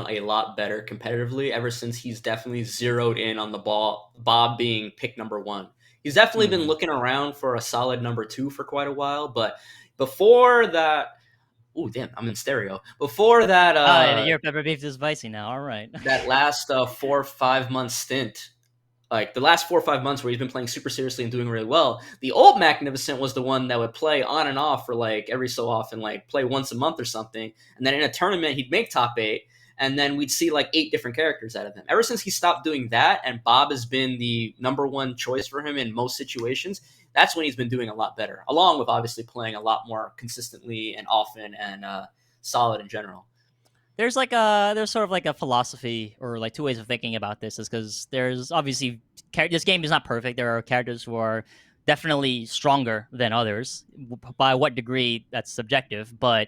a lot better competitively ever since he's definitely zeroed in on the ball, Bob being pick number one. He's definitely been Mhm. looking around for a solid number two for quite a while, but before that, oh damn, I'm in stereo. Before that, Your pepper beef is spicy now. All right. that last 4 or 5 month stint, like the last 4 or 5 months where he's been playing super seriously and doing really well, the old Magnificent was the one that would play on and off for like every so often, like play once a month or something. And then in a tournament, he'd make top eight. And then we'd see like 8 different characters out of him. Ever since he stopped doing that, and Bob has been the number one choice for him in most situations, that's when he's been doing a lot better, along with obviously playing a lot more consistently and often and solid in general. There's sort of like a philosophy or like two ways of thinking about this is because there's obviously this game is not perfect. There are characters who are definitely stronger than others. By what degree, that's subjective. But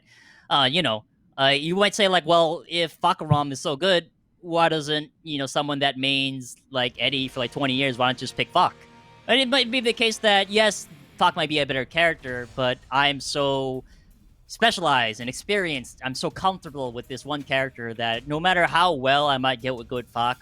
you might say like, well, if Fakaram is so good, why doesn't someone that mains like Eddie for like 20 years? Why don't you just pick Fak? And it might be the case that yes, Fak might be a better character, but I'm so specialized and experienced. I'm so comfortable with this one character that no matter how well I might get with good Fak,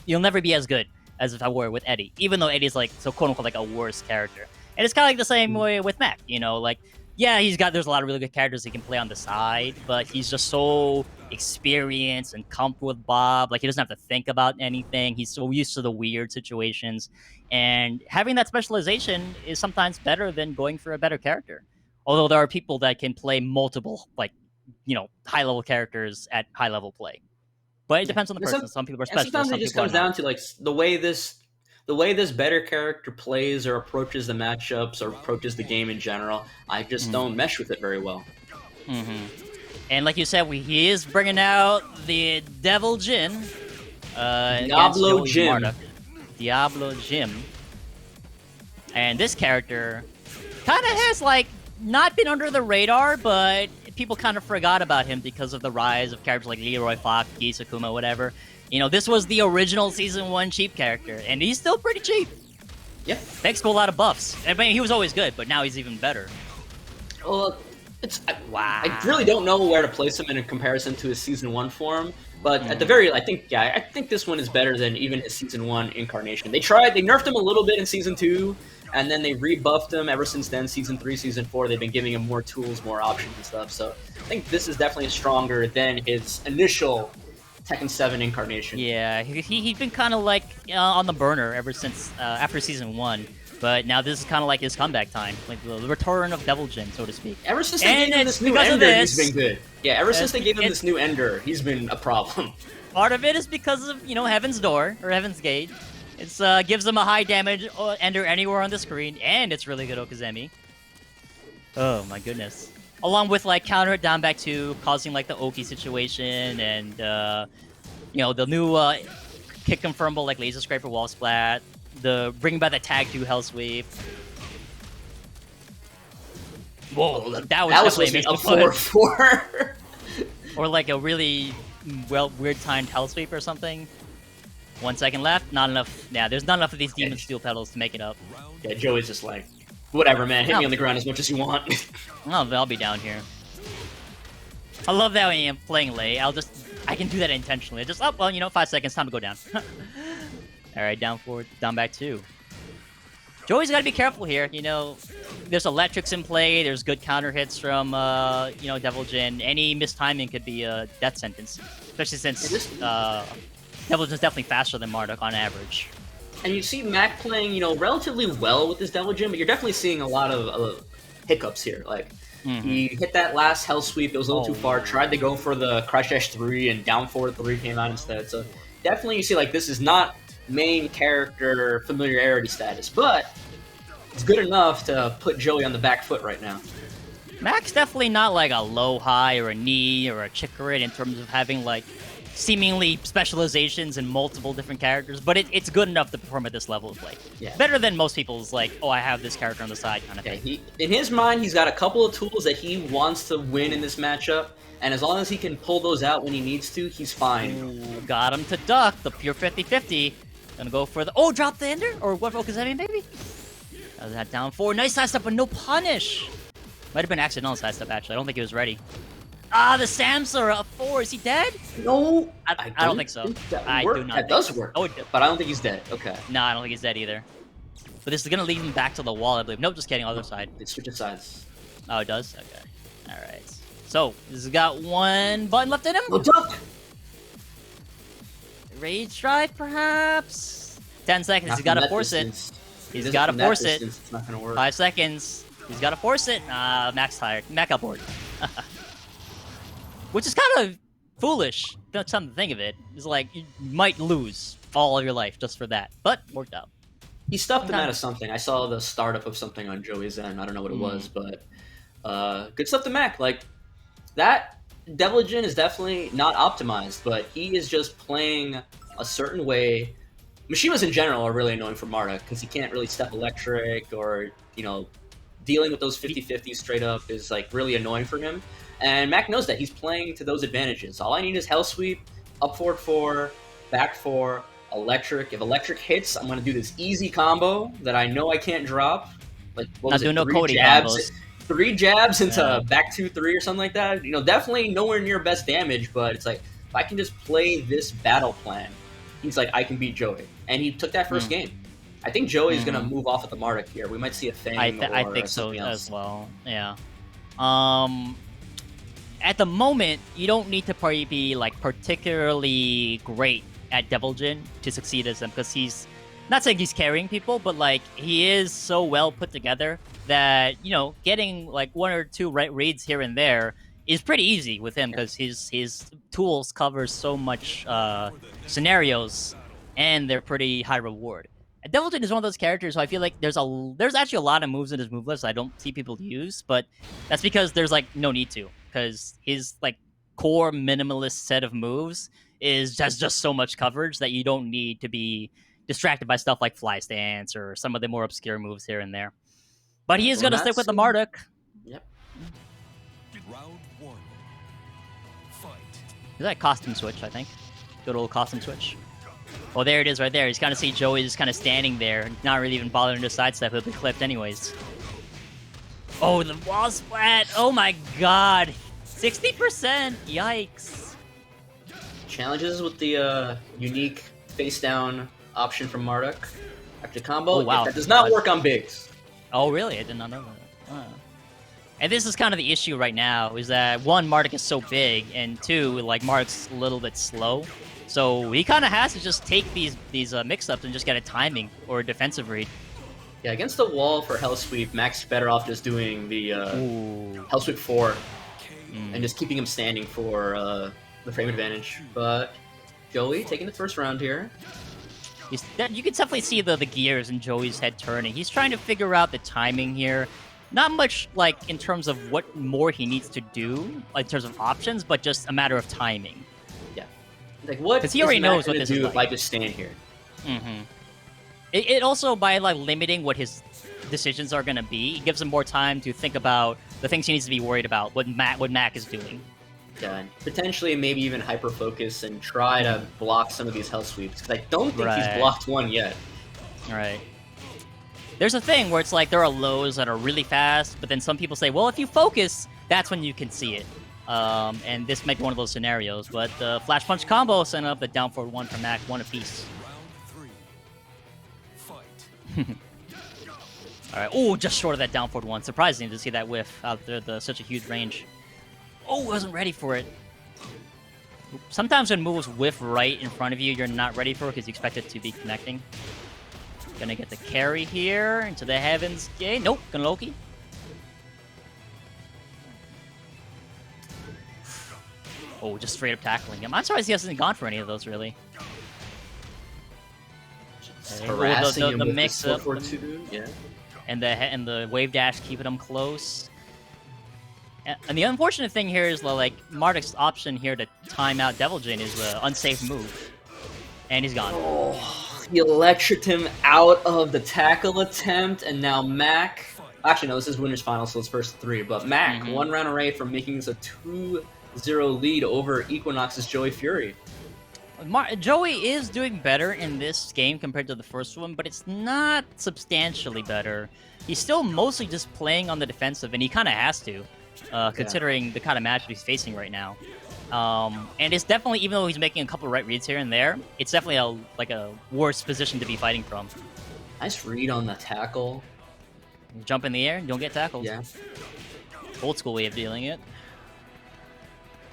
you'll never be as good as if I were with Eddie. Even though Eddie's like so quote unquote like a worse character. And it's kind of like the same way with Mac. Like yeah, there's a lot of really good characters he can play on the side, but he's just so experienced and comfortable with Bob. Like he doesn't have to think about anything. He's so used to the weird situations, and having that specialization is sometimes better than going for a better character. Although there are people that can play multiple, like, high level characters at high level play. But it depends on the person. Some people are And specialists, sometimes it some just people are comes not. down to like the way this better character plays or approaches the matchups or approaches the game in general. I just don't mesh with it very well. Mm-hmm. And like you said, he is bringing out the Devil Jin against Diablo Joey Jim. Marduk. Diablo Jim. And this character kind of has like not been under the radar, but people kind of forgot about him because of the rise of characters like Leroy Fox, Gisakuma, whatever. This was the original Season 1 cheap character, and he's still pretty cheap. Yeah. Thanks to a lot of buffs. I mean, he was always good, but now he's even better. Well, Wow. I really don't know where to place him in comparison to his Season 1 form, but at the I think this one is better than even his Season 1 incarnation. They nerfed him a little bit in Season 2, and then they rebuffed him ever since then. Season 3, Season 4, they've been giving him more tools, more options and stuff, so I think this is definitely stronger than his initial Tekken 7 incarnation. Yeah, he's been kind of like on the burner ever since after Season 1. But now this is kind of like his comeback time, like the return of Devil Jin, so to speak. Ever since they gave him this new Ender, he's been good. Yeah, ever since they gave him this new Ender, he's been a problem. Part of it is because of, Heaven's Door, or Heaven's Gate. It's gives him a high damage Ender anywhere on the screen, and it's really good Okazemi. Oh my goodness. Along with like counter it down back to causing like the Oki situation, and the new kick confirmable like laser scraper wall splat. The bringing back the tag 2 hell sweep. Whoa, that was supposed to be a 4-4. Or like a really weird timed hell sweep or something. 1 second left, not enough. Yeah, there's not enough of these demon steel pedals to make it up. Yeah, Joey's just like, whatever, man. Hit me on the ground as much as you want. I'll be down here. I love that when I'm playing late. I can do that intentionally. 5 seconds, time to go down. Alright, down forward, down back 2. Joey's got to be careful here. There's electrics in play. There's good counter hits from, Devil Jin. Any mistiming could be a death sentence. Especially since Devil Jin's definitely faster than Marduk on average. And you see Mac playing, relatively well with this Devil Jin, but you're definitely seeing a lot of hiccups here. Like, he hit that last hell sweep. It was a little too far. Tried to go for the Crush Dash 3, and down forward 3 came out instead. So definitely you see, like, this is not main character familiarity status, but it's good enough to put Joey on the back foot right now. Mac's definitely not like a low high or a knee or a Chicorit in terms of having like seemingly specializations in multiple different characters, but it's good enough to perform at this level of play. Yeah. Better than most people's like, oh, I have this character on the side kind of thing. In his mind, he's got a couple of tools that he wants to win in this matchup, and as long as he can pull those out when he needs to, he's fine. Ooh, got him to duck the pure 50-50. Gonna go for the... Oh, drop the Ender? Or what Okazemi, maybe? That down forward. Nice sidestep, but no punish. Might have been accidental sidestep, actually. I don't think he was ready. Ah, the Samsa are up 4. Is he dead? No, I don't think so. that I work. do not That think does so. work. Oh, But I don't think he's dead. Okay. no, I don't think he's dead either. But this is gonna lead him back to the wall, I believe. Nope, just kidding. Other side. It switches sides. Oh, it does? Okay. Alright. So, this has got one button left in him. Oh, duck! Rage drive, perhaps? 10 seconds. Not He's gotta from that force distance. it. He's gotta From that force it. distance, it's not gonna work. 5 seconds. He's gotta force it. Max tired. Mac up board. Which is kind of foolish. That's something to think of it. It's like, you might lose all of your life just for that. But, worked out. He stuffed him out of something. I saw the startup of something on Joey's end. I don't know what it was, but good stuff to Mac. Like, that Deviligen is definitely not optimized, but he is just playing a certain way. Mishimas in general are really annoying for Marta because he can't really step electric or, you know, dealing with those 50-50 straight up is like really annoying for him. And Mac knows that. He's playing to those advantages. All I need is Hell Sweep, up forward 4, back 4, electric. If electric hits, I'm going to do this easy combo that I know I can't drop. Like, what was it? No Cody jabs, combos. 3 jabs into back 2-3 or something like that. You know, definitely nowhere near best damage, but it's like, if I can just play this battle plan, he's like, I can beat Joey. And he took that first game. I think Joey's going to move off at the Marduk here. We might see a Fang I think so something else. as well. Yeah. At the moment, you don't need to probably be like particularly great at Deviligen to succeed as him because he's not saying he's carrying people, but like he is so well put together that, you know, getting like 1 or 2 raids here and there is pretty easy with him because his tools cover so much scenarios and they're pretty high reward. Deviligen is one of those characters who I feel like there's actually a lot of moves in his move list I don't see people use, but that's because there's like no need to, because his like core minimalist set of moves has just so much coverage that you don't need to be distracted by stuff like Fly Stance or some of the more obscure moves here and there. But he is going to stick with the Marduk. Yep. Round 1. Fight. Is that a costume switch, I think? Good old costume switch. Oh, there it is right there. He's kind of see Joey just kind of standing there, not really even bothering to sidestep. He'll be clipped anyways. Oh, the wall splat. Oh my god. 60%. Yikes. Challenges with the unique face down option from Marduk. After combo, Oh, wow. that does not work on bigs. Oh, really? I did not know that. Oh. And this is kind of the issue right now, is that 1, Marduk is so big, and 2, like, Marduk's a little bit slow. So he kind of has to just take these mix-ups and just get a timing or a defensive read. Yeah, against the wall for Hell Sweep, Mac's better off just doing the Hell Sweep 4 and just keeping him standing for the frame advantage. But Joey taking the first round here. You can definitely see the gears in Joey's head turning. He's trying to figure out the timing here. Not much like in terms of what more he needs to do, like, in terms of options, but just a matter of timing. Yeah. Like, what Because he already knows what this is do like. if I just stand here? Mm-hmm. It also, by like limiting what his decisions are going to be, it gives him more time to think about the things he needs to be worried about, what Mac is doing. Yeah, and potentially maybe even hyper-focus and try to block some of these Hell Sweeps, because I don't think he's blocked one yet. Right. There's a thing where it's like there are lows that are really fast, but then some people say, well, if you focus, that's when you can see it. And this might be one of those scenarios, but the Flash Punch combo sent up the down forward 1 from Mac, 1 apiece. Round 3. Fight. Alright, oh, just short of that down forward 1. Surprising to see that whiff out there, such a huge range. Oh, wasn't ready for it. Sometimes when moves whiff right in front of you, you're not ready for it because you expect it to be connecting. Gonna get the carry here into the Heavens Gate. Nope, gonna Loki. Oh, just straight up tackling him. I'm surprised he hasn't gone for any of those, really. Harassing him the with mix the up, 4-4-2, yeah. and the wave dash keeping him close. And the unfortunate thing here is, like, Marduk's option here to time out Deviligen is an unsafe move. And he's gone. Oh, he electricked him out of the tackle attempt, and now Mac... Actually, no, this is winner's final, so it's first 3. But Mac, 1 round away from making this a 2-0 lead over EQNX's Joey Fury. Joey is doing better in this game compared to the first one, but it's not substantially better. He's still mostly just playing on the defensive, and he kind of has to. considering the kind of match he's facing right now. And it's definitely, even though he's making a couple of right reads here and there, it's definitely a worse position to be fighting from. Nice read on the tackle. Jump in the air, don't get tackled. Yeah. Old school way of dealing it.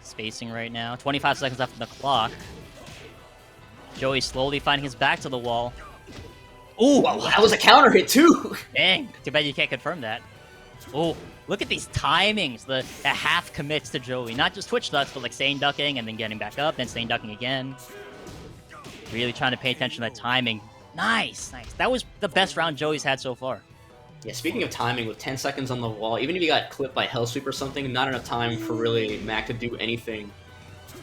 Spacing right now. 25 seconds left on the clock. Joey slowly finding his back to the wall. Ooh, wow, that was a counter hit too. Dang, too bad you can't confirm that. Oh, look at these timings. The half commits to Joey. Not just Twitch ducks, but like staying ducking and then getting back up, then staying ducking again. Really trying to pay attention to that timing. Nice, nice. That was the best round Joey's had so far. Yeah, speaking of timing, with 10 seconds on the wall, even if you got clipped by Hell Sweep or something, not enough time for really Mac to do anything.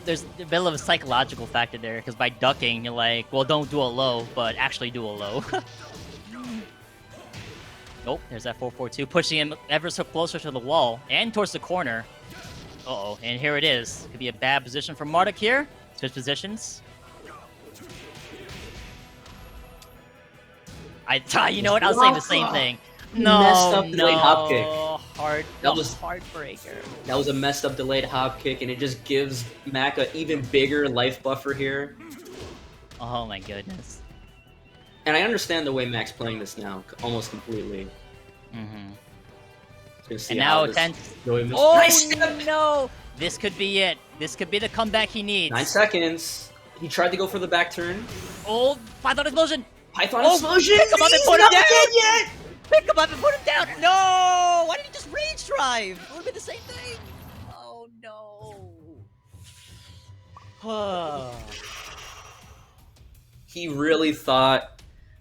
There's a bit of a psychological factor there, because by ducking, you're like, well, don't do a low, but actually do a low. Oh, there's that 4-4-2, pushing him ever so closer to the wall, and towards the corner. Uh-oh, and here it is. Could be a bad position for Marduk here. Switch positions. You know what? I was saying the same thing. No, messed up delayed hop kick. That was heartbreaker. That was a messed up delayed hop kick, and it just gives Mac an even bigger life buffer here. Oh my goodness. And I understand the way Mac's playing this now, almost completely. And now 10. Oh nice no! This could be it. This could be the comeback he needs. 9 seconds. He tried to go for the back turn. Oh, Python explosion! Python explosion! Pick him up and put him down! Dead yet! Pick him up and put him down! No! Why did he just rage drive? It would have been the same thing. Oh no. He really thought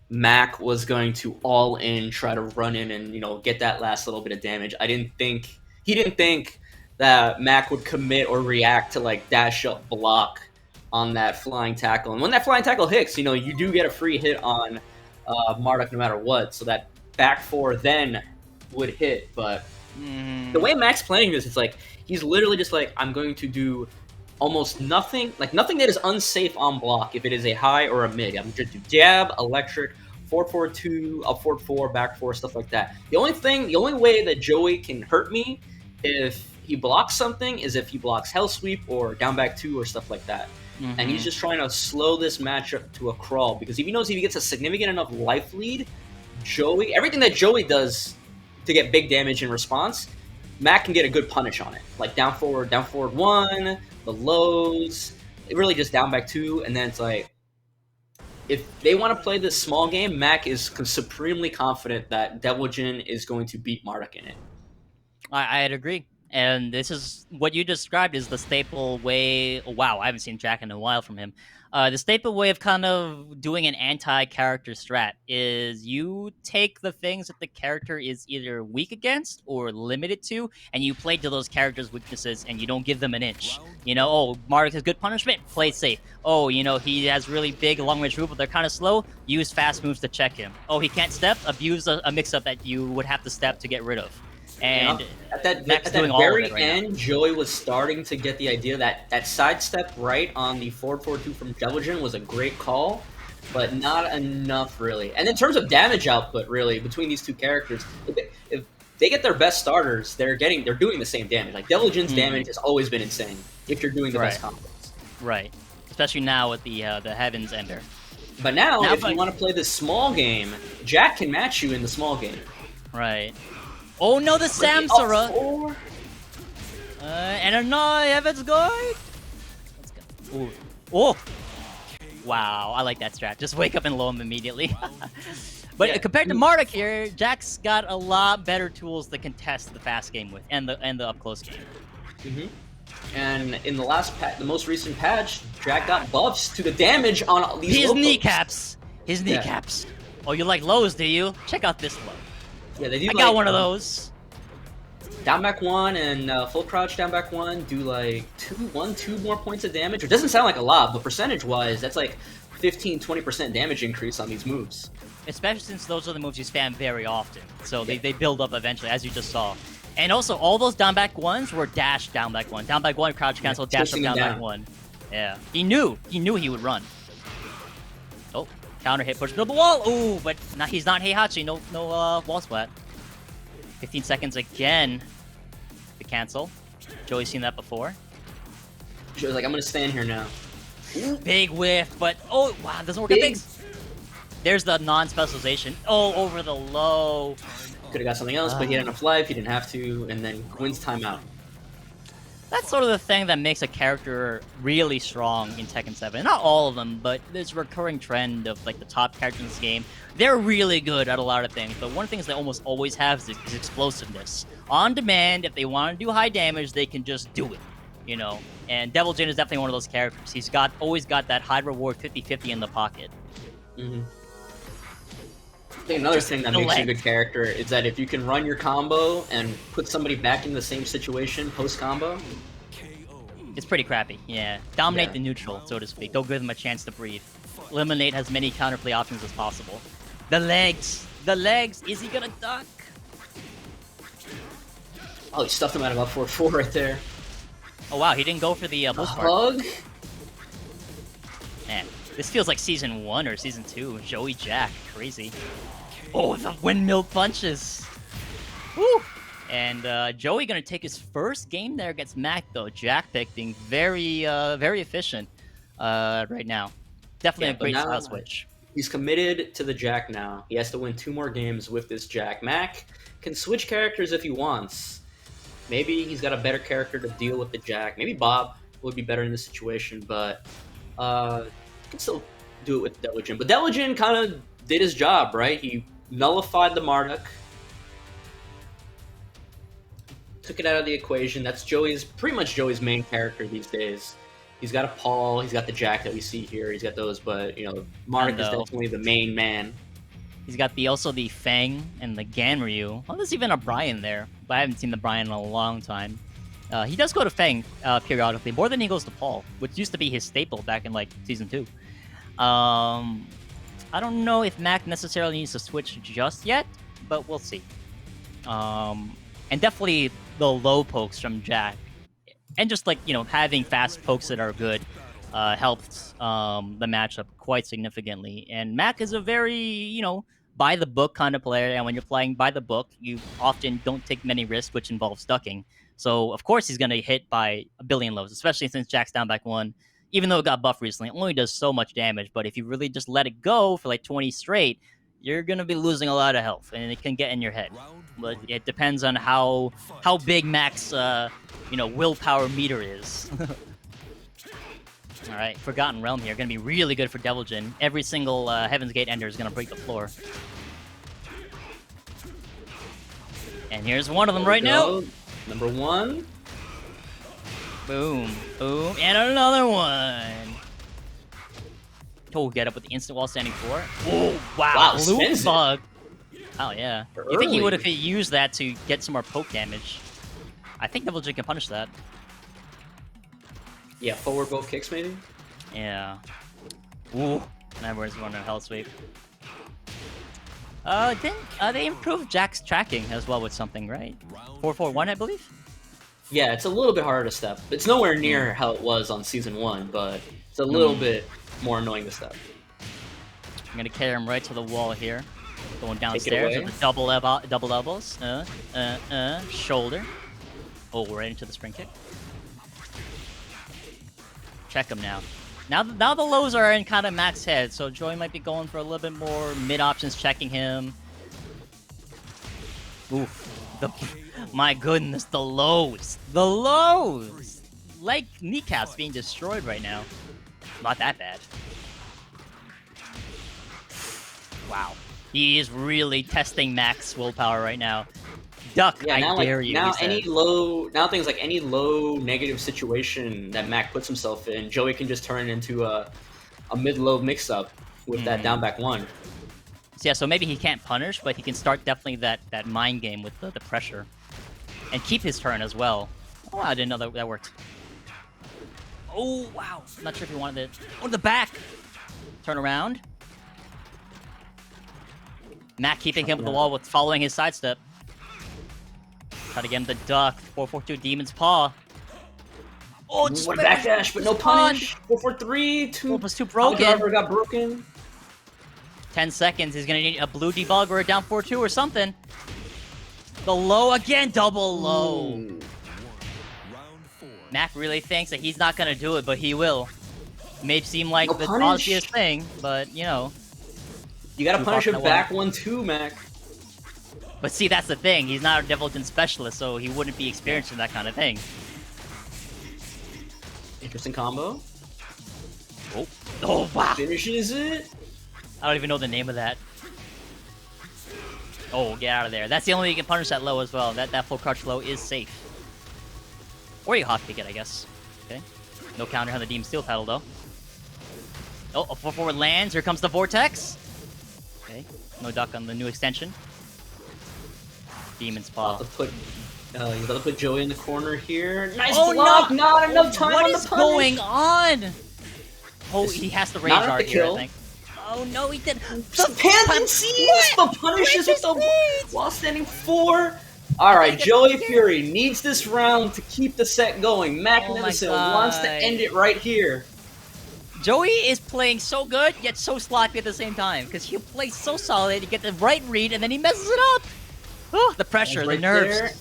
Mac was going to all in, try to run in and, get that last little bit of damage. He didn't think that Mac would commit or react to like dash up block on that flying tackle. And when that flying tackle hits, you do get a free hit on Marduk no matter what. So that back four then would hit. But the way Mac's playing this, it's like he's literally just like, I'm going to do almost nothing, like nothing that is unsafe on block if it is a high or a mid. I'm just do jab, electric, 4-4-2, up 4-4, back 4, stuff like that. The only way that Joey can hurt me if he blocks something is if he blocks Hell Sweep or down back 2 or stuff like that. And he's just trying to slow this matchup to a crawl, because if he knows if he gets a significant enough life lead, everything that Joey does to get big damage in response, Mac can get a good punish on it. Like down forward 1, the lows, it really just down back 2, and then it's like, if they want to play this small game, Mac is supremely confident that Devil Jin is going to beat Marduk in it. I'd agree. And this is what you described is the staple way. Wow, I haven't seen Jack in a while from him. The staple way of kind of doing an anti-character strat is you take the things that the character is either weak against or limited to, and you play to those characters' weaknesses, and you don't give them an inch. Oh, Marduk has good punishment, play safe. Oh, he has really big long-range moves, but they're kind of slow, use fast moves to check him. Oh, he can't step, abuse a mix-up that you would have to step to get rid of. And at that very end, Joey was starting to get the idea that that sidestep right on the 4-4-2 from Devil Jin was a great call, but not enough really. And in terms of damage output, really, between these two characters, if they get their best starters, they're doing the same damage. Like Devil Jin's damage has always been insane if you're doing the best combos. Right. Especially now with the Heavens Ender. But now if you want to play this small game, Jack can match you in the small game. Right. Oh no, the Samsara! And a Heaven's Guard! Let's go. Ooh. Oh! Wow, I like that strat. Just wake up and low him immediately. But compared to Marduk here, Jack's got a lot better tools to contest the fast game with, and the up-close game. And in the most recent patch, Jack got buffs to the damage on these His kneecaps! His kneecaps! Oh, you like lows, do you? Check out this low. Yeah, they do. I got one of those. Down back 1 and full crouch down back 1 do like 2 more points of damage. It doesn't sound like a lot, but percentage-wise, that's like 15-20% damage increase on these moves. Especially since those are the moves you spam very often, so they build up eventually, as you just saw. And also, all those down back 1s were dash down back 1. Down back 1, crouch cancel, dash up down back 1. Yeah, he knew he would run. Oh. Counter hit, push to the wall. Ooh, but he's not Heihachi. No wall splat. 15 seconds again. the cancel. Joey's seen that before. Joey's like, I'm gonna stand here now. Big whiff, but oh wow, doesn't work out things. There's the non-specialization. Oh, over the low. Could have got something else, but he had enough life, he didn't have to, and then wins timeout. That's sort of the thing that makes a character really strong in Tekken 7. Not all of them, but there's a recurring trend of like the top characters in this game. They're really good at a lot of things, but one of the things they almost always have is explosiveness. On demand, if they want to do high damage, they can just do it, you know? And Devil Jin is definitely one of those characters. He's always got that high reward 50-50 in the pocket. Mm-hmm. I think another thing that makes you a good character is that if you can run your combo and put somebody back in the same situation post-combo... It's pretty crappy, yeah. Dominate the neutral, so to speak. Don't give them a chance to breathe. Eliminate as many counterplay options as possible. The legs! The legs! Is he gonna duck? Oh, he stuffed him out of up 4-4 right there. Oh wow, he didn't go for the bull hug? Man, this feels like Season 1 or Season 2. Joey Jack, crazy. Oh, the windmill punches! Woo! And Joey gonna take his first game there against Mac, though. Jack pick being very efficient right now. Definitely a great style switch. He's committed to the Jack now. He has to win 2 more games with this Jack. Mac can switch characters if he wants. Maybe he's got a better character to deal with the Jack. Maybe Bob would be better in this situation, but he can still do it with Devil Jin. But Devil Jin kind of did his job, right? He nullified the Marduk. Took it out of the equation. That's pretty much Joey's main character these days. He's got a Paul, he's got the Jack that we see here, he's got those, but, you know, Marduk is definitely the main man. He's got also the Fang and the Ganryu. Oh, there's even a Brian there, but I haven't seen the Brian in a long time. He does go to Fang periodically, more than he goes to Paul, which used to be his staple back in, like, Season 2. I don't know if Mac necessarily needs to switch just yet, but we'll see. And definitely the low pokes from Jack. And just, like, you know, having fast pokes that are good helped the matchup quite significantly. And Mac is a very, you know, by-the-book kind of player. And when you're playing by the book, you often don't take many risks, which involves ducking. So, of course, he's going to hit by a billion lows, especially since Jack's down back 1. Even though it got buffed recently, it only does so much damage. But if you really just let it go for, like, 20 straight, you're going to be losing a lot of health. And it can get in your head. But it depends on how big Mac's, you know, willpower meter is. Alright, Forgotten Realm here. Going to be really good for Devil Jin. Every single Heaven's Gate Ender is going to break the floor. And here's one of them right now. Number 1. Boom. Boom. And another one. Oh, get up with the instant wall standing 4. Oh, wow. Loop bug. Oh, yeah. You think he would have used that to get some more poke damage? I think Devil Jin can punish that. Yeah, forward both kicks, maybe? Yeah. Ooh. Now where's one on Hell Sweep? They improved Jack's tracking as well with something, right? 4-4-1, I believe? Yeah, it's a little bit harder to step. It's nowhere near how it was on Season 1, but it's a little bit more annoying to step. I'm gonna carry him right to the wall here. Going downstairs with the double elbows. Shoulder. Oh, right into the spring kick. Check him now. Now the lows are in kind of Mac's head, so Joey might be going for a little bit more mid options, checking him. Oof. My goodness, the lows. The lows! Like kneecaps being destroyed right now. Not that bad. Wow. He is really testing Mac's willpower right now. Duck, yeah, I dare you. Now things like any low negative situation that Mac puts himself in, Joey can just turn into a mid-low mix-up with that down back 1. So yeah, so maybe he can't punish, but he can start definitely that mind game with the pressure. And keep his turn as well. Oh, I didn't know that worked. Oh, wow. I'm not sure if he wanted it. Oh, the back! Turn around. Mac keeping him with the wall with following his sidestep. Try to get him the duck. 4-4-2 Demon's Paw. Oh, just what a backdash, but no punish. 4-4-3. 4+2 broken. Driver got broken. 10 seconds. He's gonna need a blue debug or a down 4-2 or something. The low again, double low. Mac really thinks that he's not gonna do it, but he will. May seem like No the punish. obvious thing, but you know. You gotta Too punish far him from the back 1-2, Mac. But see, that's the thing. He's not a Devilton specialist, so he wouldn't be experienced in that kind of thing. Interesting combo. Oh wow! Finishes it. I don't even know the name of that. Oh, get out of there. That's the only way you can punish that low as well. That full crouch low is safe. Or you hot kick it, I guess. Okay. No counter on the Demon Steel paddle, though. Oh, a 4-4 lands. Here comes the Vortex. Okay. No duck on the new extension. Demon's Paw. He's about to put Joey in the corner here. Nice Oh, block. no! Not enough time What on is the punish. going on? Oh, he has to rage Not enough art to here, kill. I think. Oh no, he did. Pants and seeds, but punishes with the while standing 4. All right, Joey Fury needs this round to keep the set going. Magnificent wants to end it right here. Joey is playing so good, yet so sloppy at the same time. Because he'll play so solid, you get the right read, and then he messes it up. Oh, the pressure, Right the nerves. there.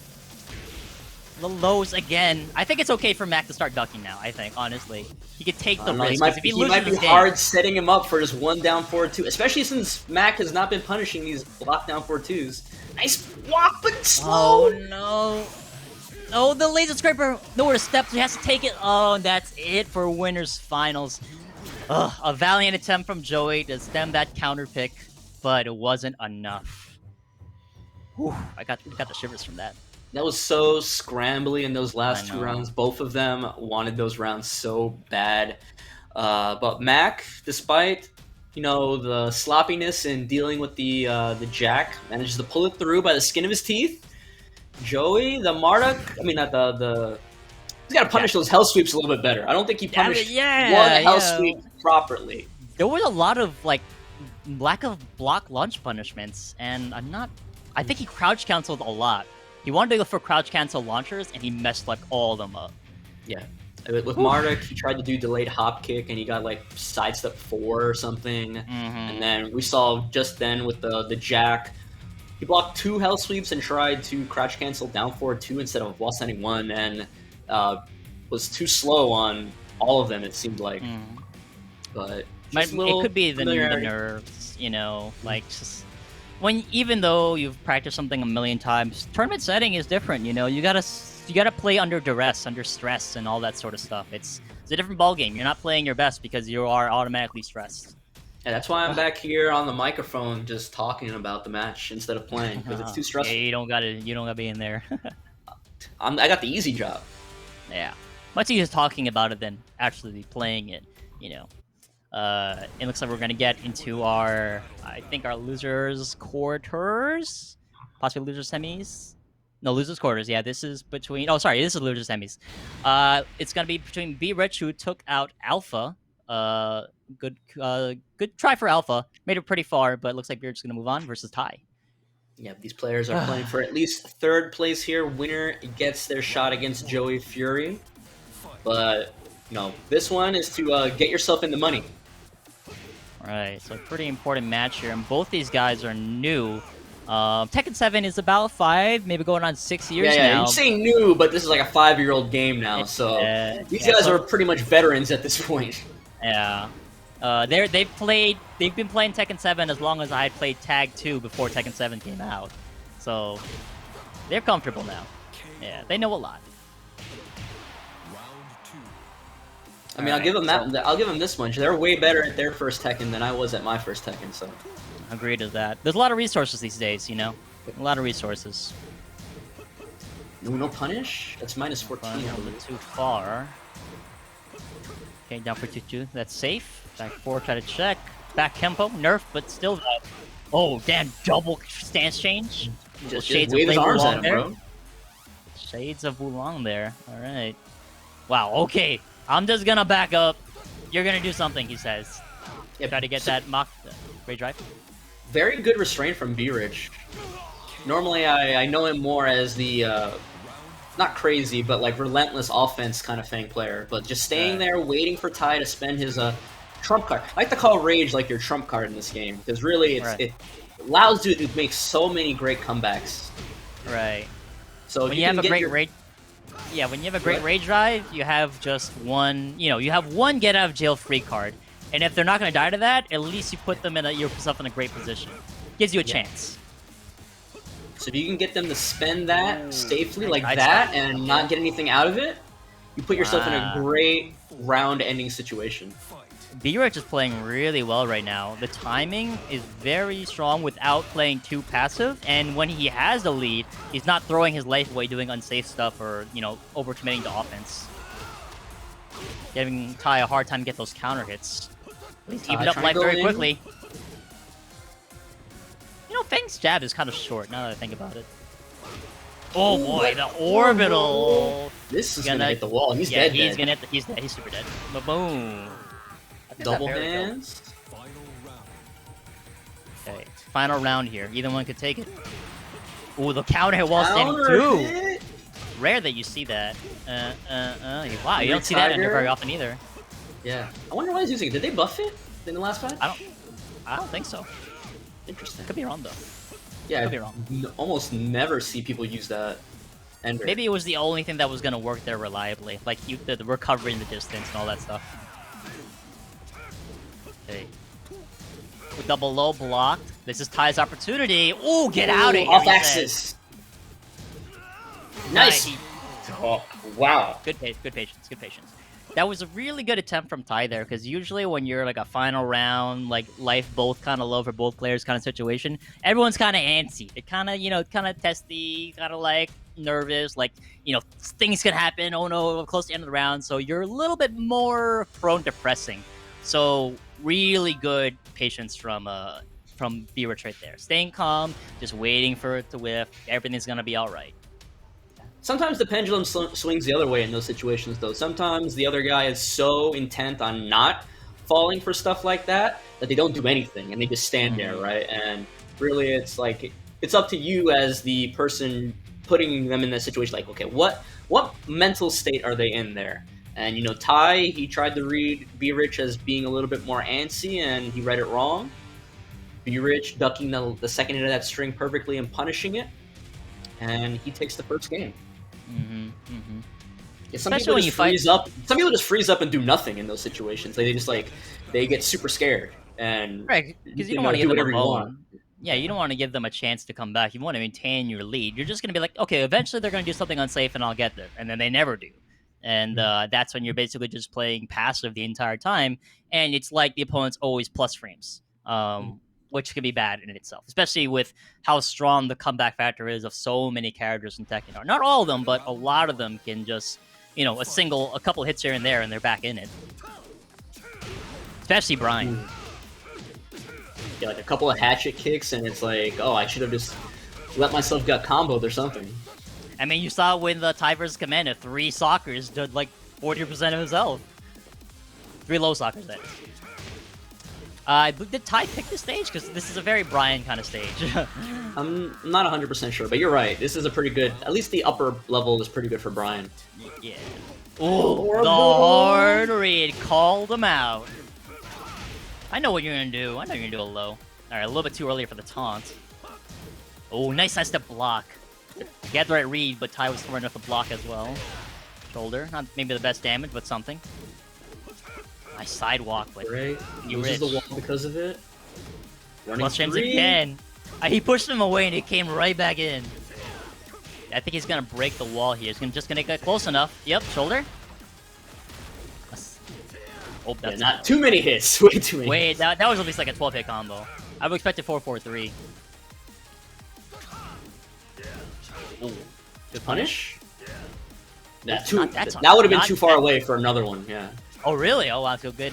The lows again. I think it's okay for Mac to start ducking now, I think, honestly. He could take the risk. If he loses might be this game, hard setting him up for just 1 down 4-2, especially since Mac has not been punishing these block down 4-2s. Nice block, but slow. Oh no. Oh, the laser scraper. Nowhere to step, so he has to take it. Oh, and that's it for winners finals. Ugh, a valiant attempt from Joey to stem that counter pick, but it wasn't enough. Whew, I got the shivers from that. That was so scrambly in those last 2 know. rounds. Both of them wanted those rounds so bad. But Mac, despite the sloppiness in dealing with the Jack, manages to pull it through by the skin of his teeth. Joey, the Marduk, he's got to punish those hell sweeps a little bit better. I don't think he punished one hell sweep properly. There was a lot of lack of block launch punishments, and I think he crouch canceled a lot. He wanted to go for crouch cancel launchers, and he messed all of them up. Yeah. With Marduk, he tried to do delayed hop kick, and he got sidestep 4 or something. And then we saw just then with the Jack, he blocked 2 hell sweeps and tried to crouch cancel down 4-2 instead of wall standing 1, and was too slow on all of them, it seemed like. But it could be the nerves, even though you've practiced something a million times, tournament setting is different. You gotta play under duress, under stress, and all that sort of stuff. It's a different ballgame. You're not playing your best because you are automatically stressed. Yeah, that's why I'm back here on the microphone just talking about the match instead of playing, because it's too stressful. Yeah, you don't gotta be in there. I got the easy job. Yeah, much easier talking about it than actually playing it. It looks like we're gonna get into our losers quarters, possibly losers semis. No, losers quarters. Yeah, this is between. Oh, sorry, this is losers semis. It's gonna be between B Rich, who took out Alpha. Good try for Alpha. Made it pretty far, but looks like B Rich is gonna move on versus Ty. Yeah, these players are playing for at least 3rd place here. Winner gets their shot against Joey Fury. But, this one is to get yourself in the money. Right, so a pretty important match here, and both these guys are new. Tekken 7 is about 5, maybe going on 6 years now. You're saying new, but this is like a 5-year-old game now, so these guys are pretty much veterans at this point. Yeah. They've been playing Tekken 7 as long as I had played Tag 2 before Tekken 7 came out. So they're comfortable now. Yeah, they know a lot. I'll give them that. I'll give them this much. They're way better at their first Tekken than I was at my first Tekken. So, agreed to that. There's a lot of resources these days, A lot of resources. No punish. That's minus 14. A little bit too far. Okay, down for 2-2. That's safe. Back 4, try to check. Back tempo, nerf, but still. Oh, damn! Double stance change. Just shades wave of his arms at him, there. bro. Shades of Wulong there. All right. Wow. Okay. I'm just gonna back up. You're gonna do something, he says. Try to get that mock great drive. Very good restraint from B-Rich. Normally, I know him more as the not crazy, but relentless offense kind of Fang player. But just staying there, waiting for Ty to spend his trump card. I like to call Rage like your trump card in this game, because really it allows you to make so many great comebacks. Right. So when you have a great rage, Yeah, when you have a great What? rage drive, you have just one. You have one get out of jail free card, and if they're not going to die to that, at least you put them in yourself in a great position. Gives you a chance. So if you can get them to spend that safely like Nice that stuff. and not get anything out of it, you put yourself in a Wow. great round-ending situation. B-Rich is playing really well right now. The timing is very strong without playing too passive, and when he has the lead, he's not throwing his life away doing unsafe stuff or, overcommitting to offense. Giving Ty a hard time to get those counter hits. He's evened up life very quickly. Fang's jab is kind of short, now that I think about it. Oh boy, the orbital! This is gonna hit the wall. He's dead. He's gonna hit he's dead. He's super dead. But boom! Double hands. Okay, final round here. Either one could take it. Ooh, the counter hit while standing too. Rare that you see that. Wow, you don't see that ender very often either. Yeah. I wonder why he's using it. Did they buff it in the last fight? I don't think so. Interesting. Could be wrong though. Yeah, Could be wrong. Almost never see people use that ender. Maybe it was the only thing that was gonna work there reliably, like the recovery in the distance and all that stuff. Okay. With double low blocked. This is Ty's opportunity. Ooh, get out of here! Off axis. Nice. Oh, wow. Good patience. Good patience. That was a really good attempt from Ty there, because usually when you're like a final round, like life both kind of low for both players kind of situation, everyone's kind of antsy. It kind of testy, kind of like nervous, like, things can happen. Oh no, we're close to the end of the round. So you're a little bit more prone to pressing. So really good patience from B-Rich right there. Staying calm, just waiting for it to whiff. Everything's going to be all right. Sometimes the pendulum swings the other way in those situations, though. Sometimes the other guy is so intent on not falling for stuff like that they don't do anything, and they just stand there, right? And really, it's like, it's up to you as the person putting them in that situation. Like, okay, what mental state are they in there? And, Ty, he tried to read B-Rich as being a little bit more antsy, and he read it wrong. B-Rich ducking the second hit of that string perfectly and punishing it, and he takes the first game. Yeah, some people just freeze up. Some people just freeze up and do nothing in those situations. They just they get super scared, and right, because you don't want to give them a moment. Yeah, you don't want to give them a chance to come back. You want to maintain your lead. You're just going to be like, okay, eventually they're going to do something unsafe, and I'll get there, and then they never do. And that's when you're basically just playing passive the entire time, and it's like the opponent's always plus frames, which can be bad in itself, especially with how strong the comeback factor is of so many characters in Tekken. Not all of them, but a lot of them can just, a couple hits here and there, and they're back in it. Especially Brian. Yeah, like a couple of hatchet kicks, and it's like, oh, I should have just let myself get comboed or something. I mean, you saw when the Ty vs. Commander, 3 sockers did like 40% of his health. 3 low sockers, that is. Did Ty pick the stage? Because this is a very Brian kind of stage. I'm not 100% sure, but you're right. This is a pretty good, at least the upper level is pretty good for Brian. Yeah. Ooh, the hard read called him out. I know what you're going to do. I know you're going to do a low. Alright, a little bit too early for the taunt. Oh, nice step block. He had the right read, but Ty was throwing up the block as well. Shoulder. Not maybe the best damage, but something. Nice sidewalk, but he loses the wall because of it. Plus frames again. He pushed him away and he came right back in. I think he's gonna break the wall here. He's just gonna get close enough. Yep, shoulder. Oh, that's not too many hits. Way too many. Wait, that was at least like a 12-hit combo. I would expect a 4-4-3. Ooh, good punish. That would have been too far away for another one. Yeah. Oh really? Oh wow, so good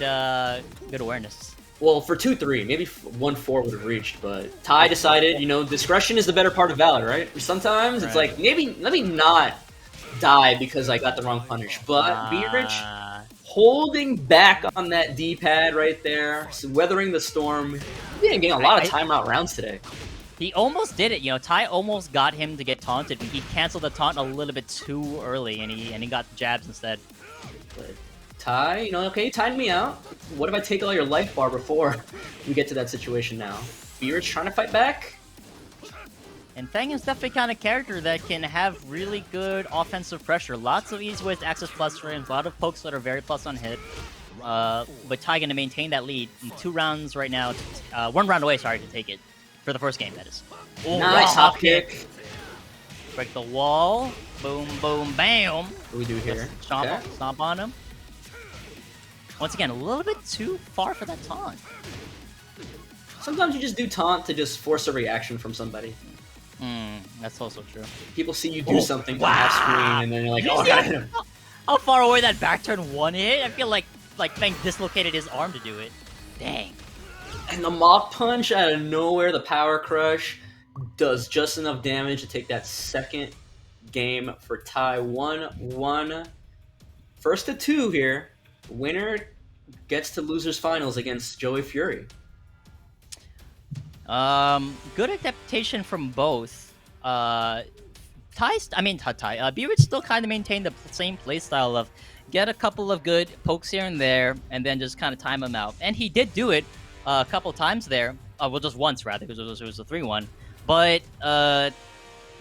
good awareness. Well, for 2-3, maybe 1-4 would have reached, but Ty decided, discretion is the better part of valor, right? Sometimes it's like, maybe let me not die because I got the wrong punish, but B-Rich holding back on that D-pad right there, weathering the storm. He didn't gain a lot of timeout rounds today. He almost did it, Ty almost got him to get taunted, and he canceled the taunt a little bit too early, and he got jabs instead. But Ty, okay, you timed me out. What if I take all your life bar before we get to that situation now? B-Rich trying to fight back? And Fang is definitely kind of character that can have really good offensive pressure. Lots of easy ways to access plus frames, a lot of pokes that are very plus on hit. But Tai going to maintain that lead in 2 rounds right now. 1 round away, sorry, to take it. For the first game, that is. Oh, nice hop kick. Break the wall. Boom, boom, bam. What do we do here? Stomp on him. Once again, a little bit too far for that taunt. Sometimes you just do taunt to just force a reaction from somebody. That's also true. People see you do something from half screen, and then you're like, oh, I gotta hit him. How far away that back turn 1 hit? I feel like Fang dislocated his arm to do it. Dang. And the Mach Punch out of nowhere, the Power Crush, does just enough damage to take that second game for Tai. 1-1. First to 2 here. Winner gets to losers finals against Joey Fury. Good adaptation from both. Beerwitch still kind of maintained the same playstyle of get a couple of good pokes here and there, and then just kind of time them out. And he did do it a couple times there. Well, just once rather, because it was a 3-1. But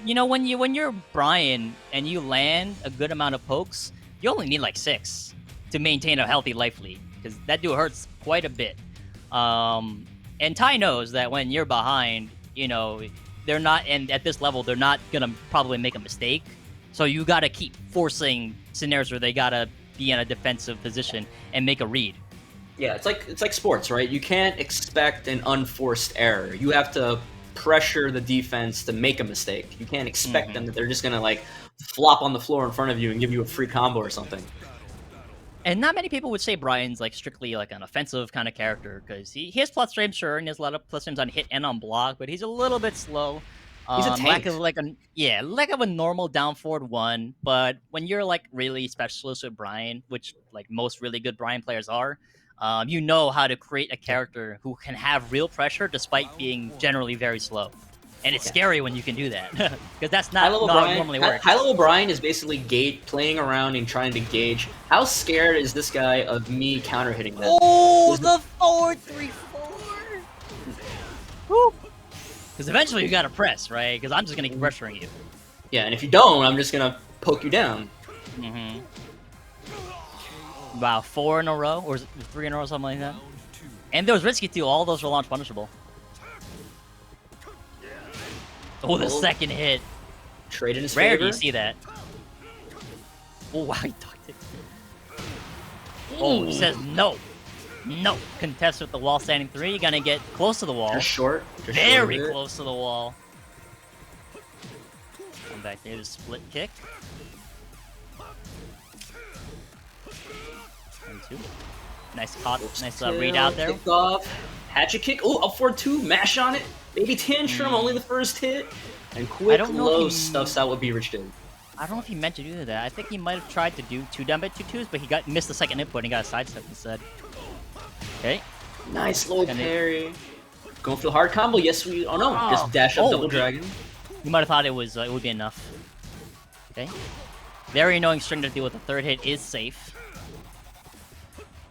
you know, when you're Brian and you land a good amount of pokes, you only need like 6 to maintain a healthy life lead, because that dude hurts quite a bit. And Tai knows that when you're behind, you know, they're not, and at this level, they're not gonna probably make a mistake. So you gotta keep forcing scenarios where they gotta be in a defensive position and make a read. Yeah, it's like sports, right? You can't expect an unforced error. You have to pressure the defense to make a mistake. You can't expect them that they're just gonna like flop on the floor in front of you and give you a free combo or something. And not many people would say Brian's like strictly like an offensive kind of character, because he has plus frames, sure, and he has a lot of plus frames on hit and on block, but he's a little bit slow. He's a tank. Lack of a normal down forward 1. But when you're like really specialist with Brian, which like most really good Brian players are, you know how to create a character who can have real pressure despite being generally very slow. And it's scary when you can do that, because that's not how it normally works. High-level Brian is basically playing around and trying to gauge how scared is this guy of me counter-hitting this. Oh, the 4-3-4! Because eventually you gotta press, right? Because I'm just gonna keep pressuring you. Yeah, and if you don't, I'm just gonna poke you down. Wow, 4 in a row? Or 3 in a row, something like that? And there was risky too, all those were launch punishable. Oh, the second hit. Trade in his Rare favor. do you see that. Oh, wow, he ducked it. Oh, he says no. No. Contest with the wall standing 3. You're gonna get close to the wall. Just short. Very close to the wall. Come back there to split kick. 1-2. Nice caught. Nice read out there. Kick off. Hatchet kick. Oh, up 4-2. Mash on it. Baby tantrum. Only the first hit. And quick low stuffs out what Beerwitch did. I don't know if he meant to do that. I think he might have tried to do 2 down by 2-2s, but he missed the second input and he got a sidestep instead. Okay. Nice low parry. Going for the hard combo. Yes, we. Oh no. Just dash up double dragon. You might have thought it would be enough. Okay. Very annoying string to deal with. The 3rd hit is safe.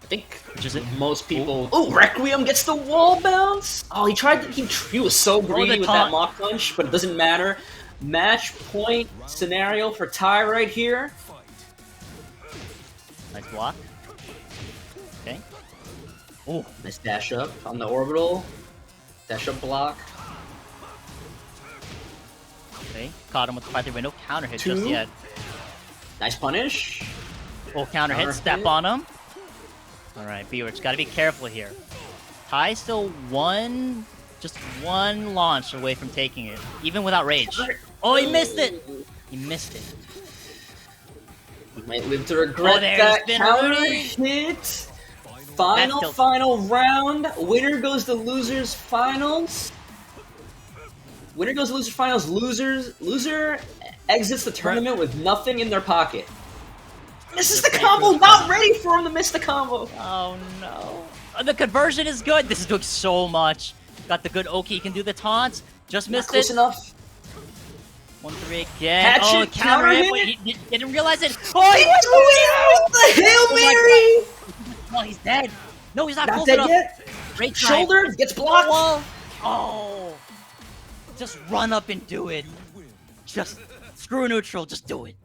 I think most people. Oh, Requiem gets the wall bounce. Oh, he was so greedy with that Mach Punch, but it doesn't matter. Match point scenario for Tai right here. Nice block. Okay. Oh, nice dash up on the orbital. Dash up block. Okay. Caught him with the 5-3 window. Counter hit just yet. Nice punish. Oh, counter hit. Step on him. Alright, Beerwitch, gotta be careful here. Tai still just one launch away from taking it, even without rage. Oh, he missed it! He missed it. He might live to regret that counter hit. Final round. Winner goes to losers finals. Winner goes to losers finals. Loser exits the tournament with nothing in their pocket. Misses the combo! Not ready for him to miss the combo! Oh no. The conversion is good! This is doing so much. Got the good Oki, can do the taunts. Just missed it. Close enough. 1-3 again. Hatchet, counter hit, but he didn't realize it. Oh, he went with the Hail Mary! Oh, he's dead. No, he's not Not close dead enough. yet. Great Shoulder gets blocked. Oh. Just run up and do it. Just screw neutral. Just do it.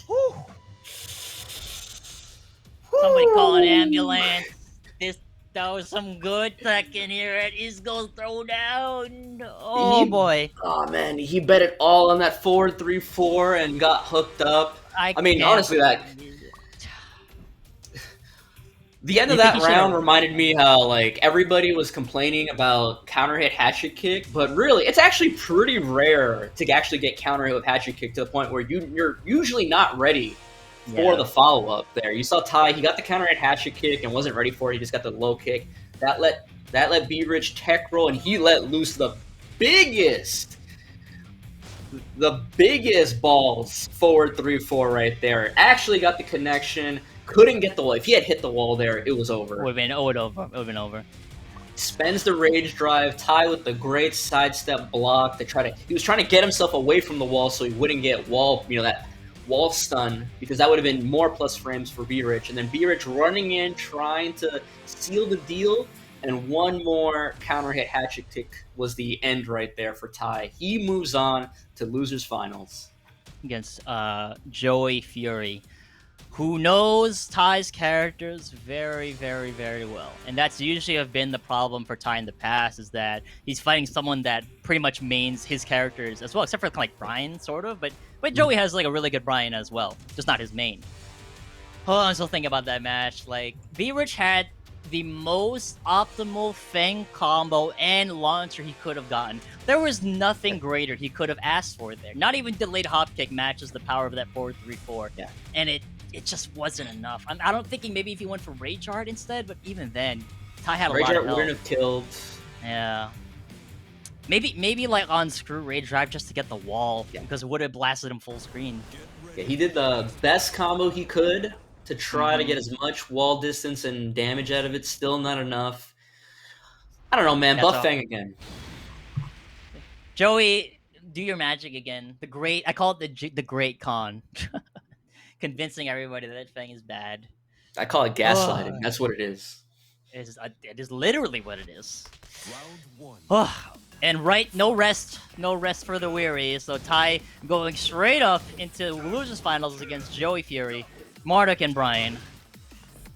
Whew. Somebody call an ambulance. That was some good Tekken here at ECT Throwdown. Oh boy. Oh man, he bet it all on that 4-3-4 and got hooked up. I mean, honestly, the end of that round reminded me how like everybody was complaining about counter hit hatchet kick, but really, it's actually pretty rare to actually get counter hit with hatchet kick to the point where you're usually not ready for the follow up. There, you saw Ty. He got the counter hit hatchet kick and wasn't ready for it. He just got the low kick. That let B-Rich tech roll, and he let loose the biggest balls forward 3-4 right there. Actually got the connection. Couldn't get the wall. If he had hit the wall there, it was over. Would have been over. Spends the rage drive. Ty with the great sidestep block he was trying to get himself away from the wall so he wouldn't get that wall stun, because that would have been more plus frames for B-Rich. And then B-Rich running in, trying to seal the deal, and one more counter hit hatchet kick was the end right there for Ty. He moves on to losers finals against Joey Fury, who knows Ty's characters very, very, very well. And that's usually have been the problem for Ty in the past, is that he's fighting someone that pretty much mains his characters as well, except for like Brian, sort of. But Joey has like a really good Brian as well, just not his main. Oh, I'm still thinking about that match. Like, B-Rich had the most optimal Feng combo and launcher he could have gotten. There was nothing greater he could have asked for there. Not even delayed hop kick matches the power of that 4-3-4. Yeah. And it just wasn't enough. I don't thinking maybe if he went for Rage Art instead, but even then, Ty had a lot of Rage help. wouldn't have killed. Yeah. Maybe like on screw Rage Drive just to get the wall, because it would have blasted him full screen. Yeah, he did the best combo he could to try to get as much wall distance and damage out of it. Still not enough. I don't know, man. Buff Fang again. Joey, do your magic again. I call it the Great Con. Convincing everybody that Fang is bad. I call it gaslighting. That's what it is. It is literally what it is. Round one. And no rest for the weary. So Ty going straight up into losers finals against Joey Fury, Marduk, and Brian.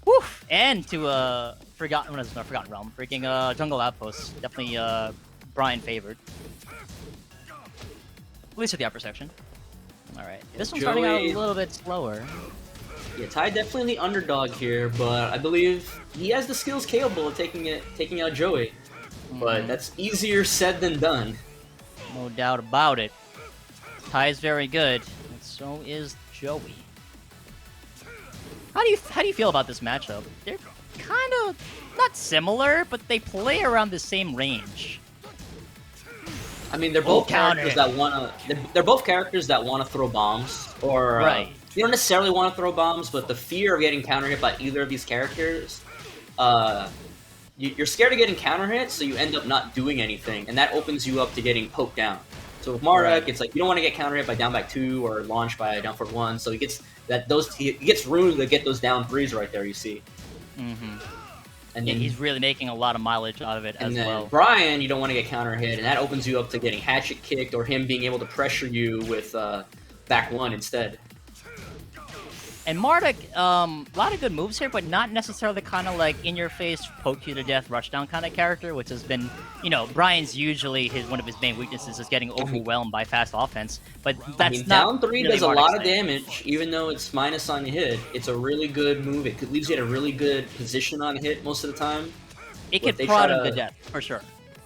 Woo! And to Forgotten Realm, freaking Jungle Outpost. Definitely Brian favored. At least with the upper section. All right, this one's starting out a little bit slower. Yeah, Ty definitely the underdog here, but I believe he has the skills capable of taking out Joey. But that's easier said than done. No doubt about it. Ty's very good, and so is Joey. How do you feel about this matchup? They're kind of not similar, but they play around the same range. I mean, they're both characters that wanna throw bombs, or you don't necessarily want to throw bombs, but the fear of getting counter hit by either of these characters, you're scared of getting counter hit, so you end up not doing anything, and that opens you up to getting poked down. So with Marduk, it's like you don't want to get counter hit by down back 2 or launch by down forward 1, so he gets room to get those down 3s right there. You see. And then, he's really making a lot of mileage out of it as well. Brian, you don't want to get counter hit, and that opens you up to getting hatchet kicked or him being able to pressure you with back 1 instead. And Marduk, a lot of good moves here, but not necessarily the kind of like in-your-face, poke you to death, rushdown kind of character, which has been, Brian's usually one of his main weaknesses is getting overwhelmed by fast offense. But that's not down 3 really does a Marduk's lot of thing. damage, even though it's minus on hit. It's a really good move. It leaves you in a really good position on hit most of the time. It could prod him to death, for sure.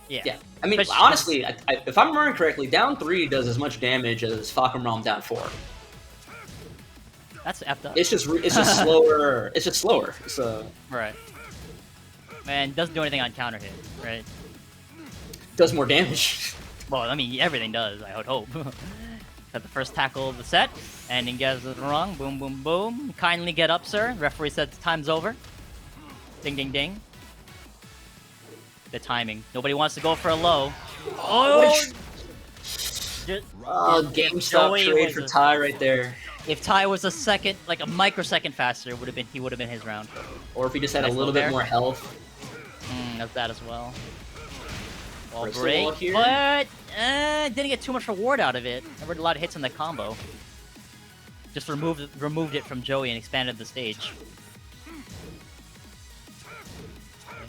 Yeah. I mean, honestly, if I'm remembering correctly, down 3 does as much damage as Falcon Realm down 4. That's effed up. It's just slower. It's just slower. So right. And doesn't do anything on counter hit, right? Does more damage. Well, I mean, everything does. I would hope. Got the first tackle of the set, and he gets it wrong. Boom, boom, boom. Kindly get up, sir. Referee says time's over. Ding, ding, ding. The timing. Nobody wants to go for a low. Game stop trade for Ty right there. If Ty was a microsecond faster, he would have been his round. Or if he just had a little bit more health. That's that as well. Wall Crystal break, wall here. but Didn't get too much reward out of it. I heard a lot of hits on the combo. Just removed it from Joey and expanded the stage.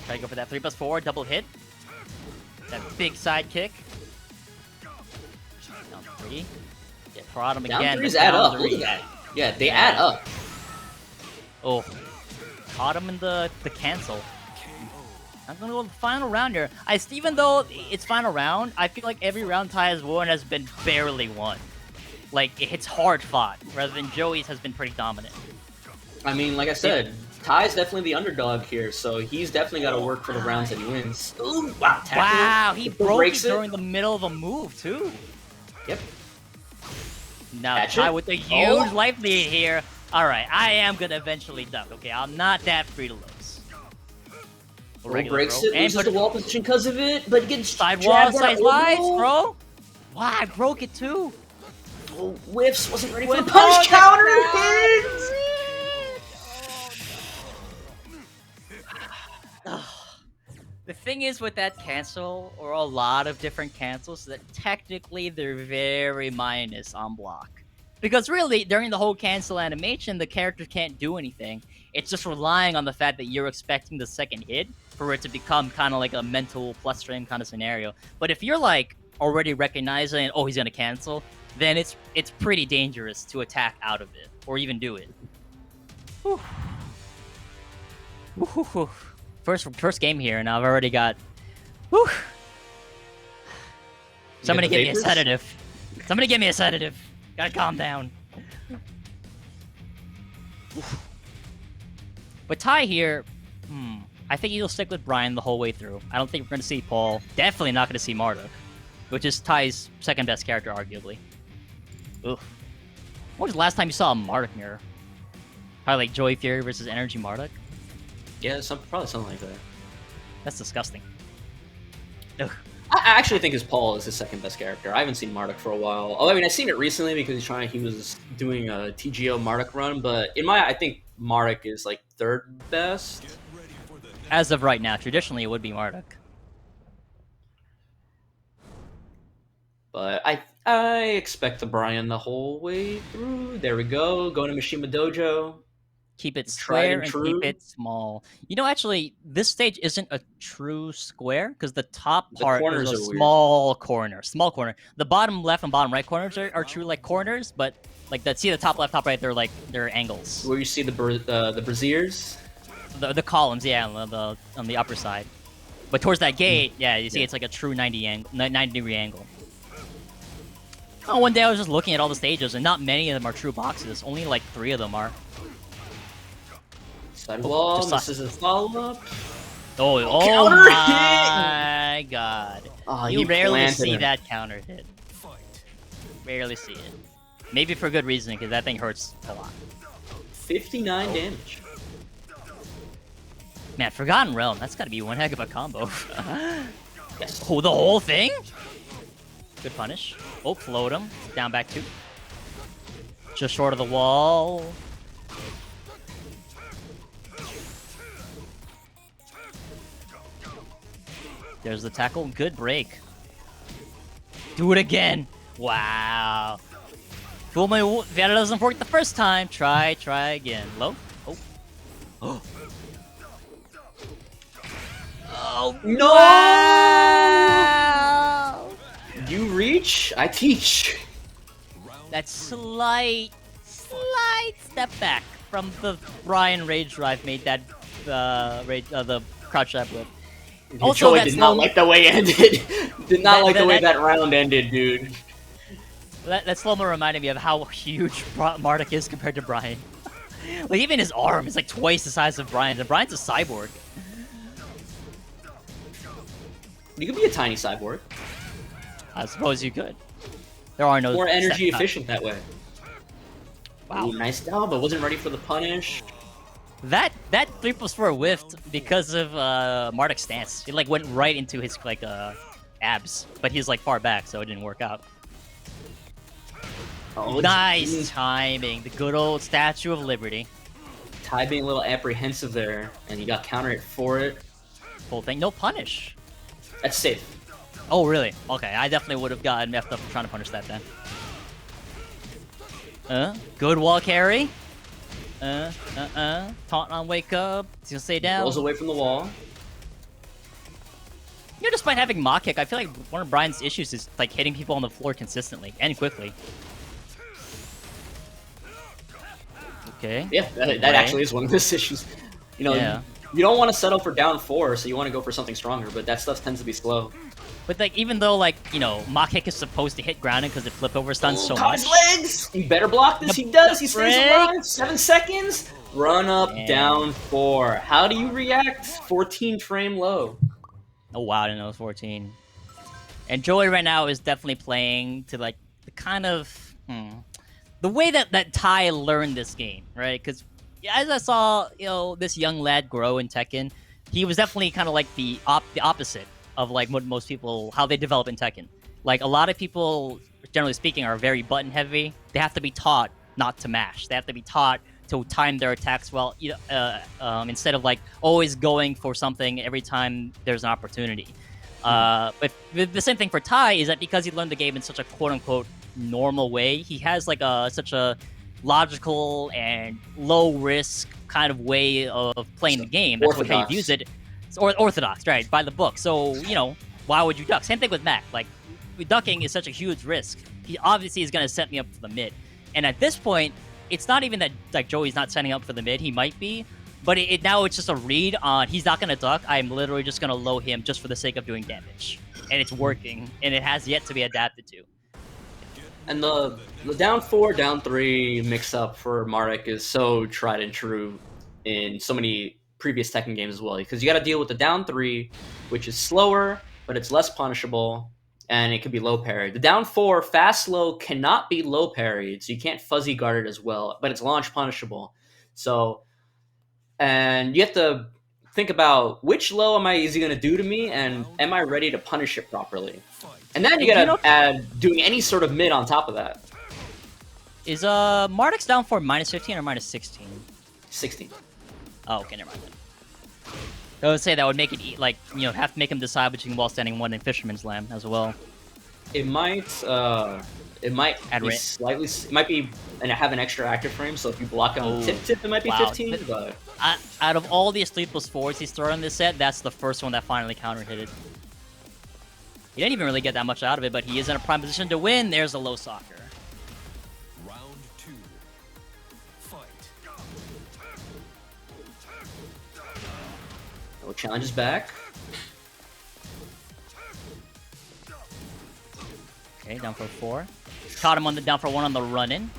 Try to go for that 3+4 double hit. That big side kick. Down 3. Get prod him again. Down 3s add up. Look at that. Yeah, they add up. Oh. Caught him in the cancel. I'm gonna go to the final round here. Even though it's final round, I feel like every round Ty has won has been barely won. Like, it's hard fought, rather than Joey's has been pretty dominant. I mean, like I said, Ty's definitely the underdog here, so he's definitely got to work for the rounds that he wins. Ooh, wow, tackle. Wow, he broke it during the middle of a move, too. Yep. Now, Ty with a huge life lead here. Alright, I am gonna eventually duck, okay? I'm not that free to lose. Breaks it, loses the wall position because of it, but gets side wall, side slides, bro. Wow, I broke it too. Oh, whiffs, wasn't ready for the punch counter. The thing is with that cancel, or a lot of different cancels, that technically they're very minus on block. Because really, during the whole cancel animation, the character can't do anything. It's just relying on the fact that you're expecting the second hit for it to become kind of like a mental plus frame kind of scenario. But if you're like already recognizing, oh, he's gonna cancel, then it's pretty dangerous to attack out of it or even do it. Whew. Whew. First game here, and I've already got. Whew. Somebody give me a sedative. Somebody give me a sedative. Gotta calm down. But Ty here, I think he'll stick with Brian the whole way through. I don't think we're gonna see Paul. Definitely not gonna see Marduk, which is Ty's second best character, arguably. Ugh. When was the last time you saw a Marduk mirror? Probably like Joey Fury versus Energy Marduk. Yeah, probably something like that. That's disgusting. Ugh. I actually think his Paul is his second best character. I haven't seen Marduk for a while. Oh, I mean, I've seen it recently because he was doing a TGO Marduk run, but I think Marduk is like third best. As of right now, traditionally it would be Marduk. But I expect the Brian the whole way through. There we go. Going to Mishima Dojo. Keep it square and keep it small. You know, actually, this stage isn't a true square because the top part is a small corner. Small corner. The bottom left and bottom right corners are true like corners, but like see the top left, top right, they're angles. Where you see the braziers? The columns, yeah, on the upper side. But towards that gate, yeah, you see it's like a true 90-degree angle. Oh, one day I was just looking at all the stages, and not many of them are true boxes. Only like 3 of them are. Side wall, this is a follow-up. Oh my god. Oh, you rarely see that counter hit. Rarely see it. Maybe for good reason, because that thing hurts a lot. 59 damage. Man, Forgotten Realm, that's gotta be one heck of a combo. Yes. Oh, the whole thing? Good punish. Oh, float him. Down back 2. Just short of the wall. There's the tackle. Good break. Do it again. Wow. Fool me, if that doesn't work the first time, try again. Low. Oh. Oh. Oh no! Wow! You reach, I teach. That slight step back from the Brian Rage Drive made that the crouch jab whip. Also, did not like the way it ended. Did not like the way that round ended, dude. That slow-mo reminded me of how huge Marduk is compared to Brian. Like, even his arm is like twice the size of Brian's, and Brian's a cyborg. You could be a tiny cyborg. I suppose you could. There are no more energy efficient that way. Wow. Ooh, nice down, but wasn't ready for the punish. That 3+4 whiffed because of Marduk's stance. It like went right into his like abs, but he's like far back, so it didn't work out. Oh, nice timing. The good old Statue of Liberty. Ty being a little apprehensive there, and you got counter hit for it. Full thing, no punish. That's safe. Oh, really? Okay, I definitely would have gotten effed up for trying to punish that then. Good wall carry. Taunt on wake up. He's gonna stay down. Rolls away from the wall. You know, despite having mock kick, I feel like one of Brian's issues is like hitting people on the floor consistently and quickly. Okay. Yeah, that actually is one of his issues. You know, Yeah. you don't want to settle for down 4, so you want to go for something stronger, but that stuff tends to be slow. But like, even though like, you know, mock kick is supposed to hit grounded because it flip over stuns so Caught much. his legs! He better block this. He does. He stays Frick. alive. 7 seconds. Run up, Damn. down 4. How do you react? 14 frame low. Oh wow, I didn't know it was 14. And Joey right now is definitely playing to like the kind of the way that Ty learned this game, right? Because as I saw, you know, this young lad grow in Tekken, he was definitely kind of like the opposite of like what most people how they develop in Tekken. Like a lot of people, generally speaking, are very button heavy. They have to be taught not to mash. They have to be taught to time their attacks well, instead of like always going for something every time there's an opportunity. But the same thing for Ty is that because he learned the game in such a quote-unquote normal way, he has like such a logical and low-risk kind of way of playing the game. That's what he views it. It's orthodox, right, by the book. So, you know, why would you duck? Same thing with Mac. Like, ducking is such a huge risk. He obviously is going to set me up for the mid. And at this point, it's not even that like Joey's not setting up for the mid. He might be. But now it's just a read on he's not going to duck. I'm literally just going to low him just for the sake of doing damage. And it's working. And it has yet to be adapted to. And the down 4, down 3 mix-up for Marek is so tried and true in so many previous Tekken games as well. Because you got to deal with the down 3, which is slower, but it's less punishable, and it can be low parried. The down 4, fast low, cannot be low parried, so you can't fuzzy guard it as well, but it's launch punishable. So, and you have to think about which low is he going to do to me, and am I ready to punish it properly? And then you gotta add doing any sort of mid on top of that. Is Marduk's down for -15 or -16? 16. Oh, okay, never mind. I would say that would make it like, you know, have to make him decide between Wall Standing 1 and Fisherman's Lamb as well. It might be slightly. It might be and have an extra active frame. So if you block on tip, it might be 15. But out of all the sleepless fours he's thrown in this set, that's the first one that finally counter hit it. He didn't even really get that much out of it, but he is in a prime position to win. There's a low soccer. Round 2. Fight. no challenges back. Okay, down for 4. Caught him on the down for 1 on the run-in.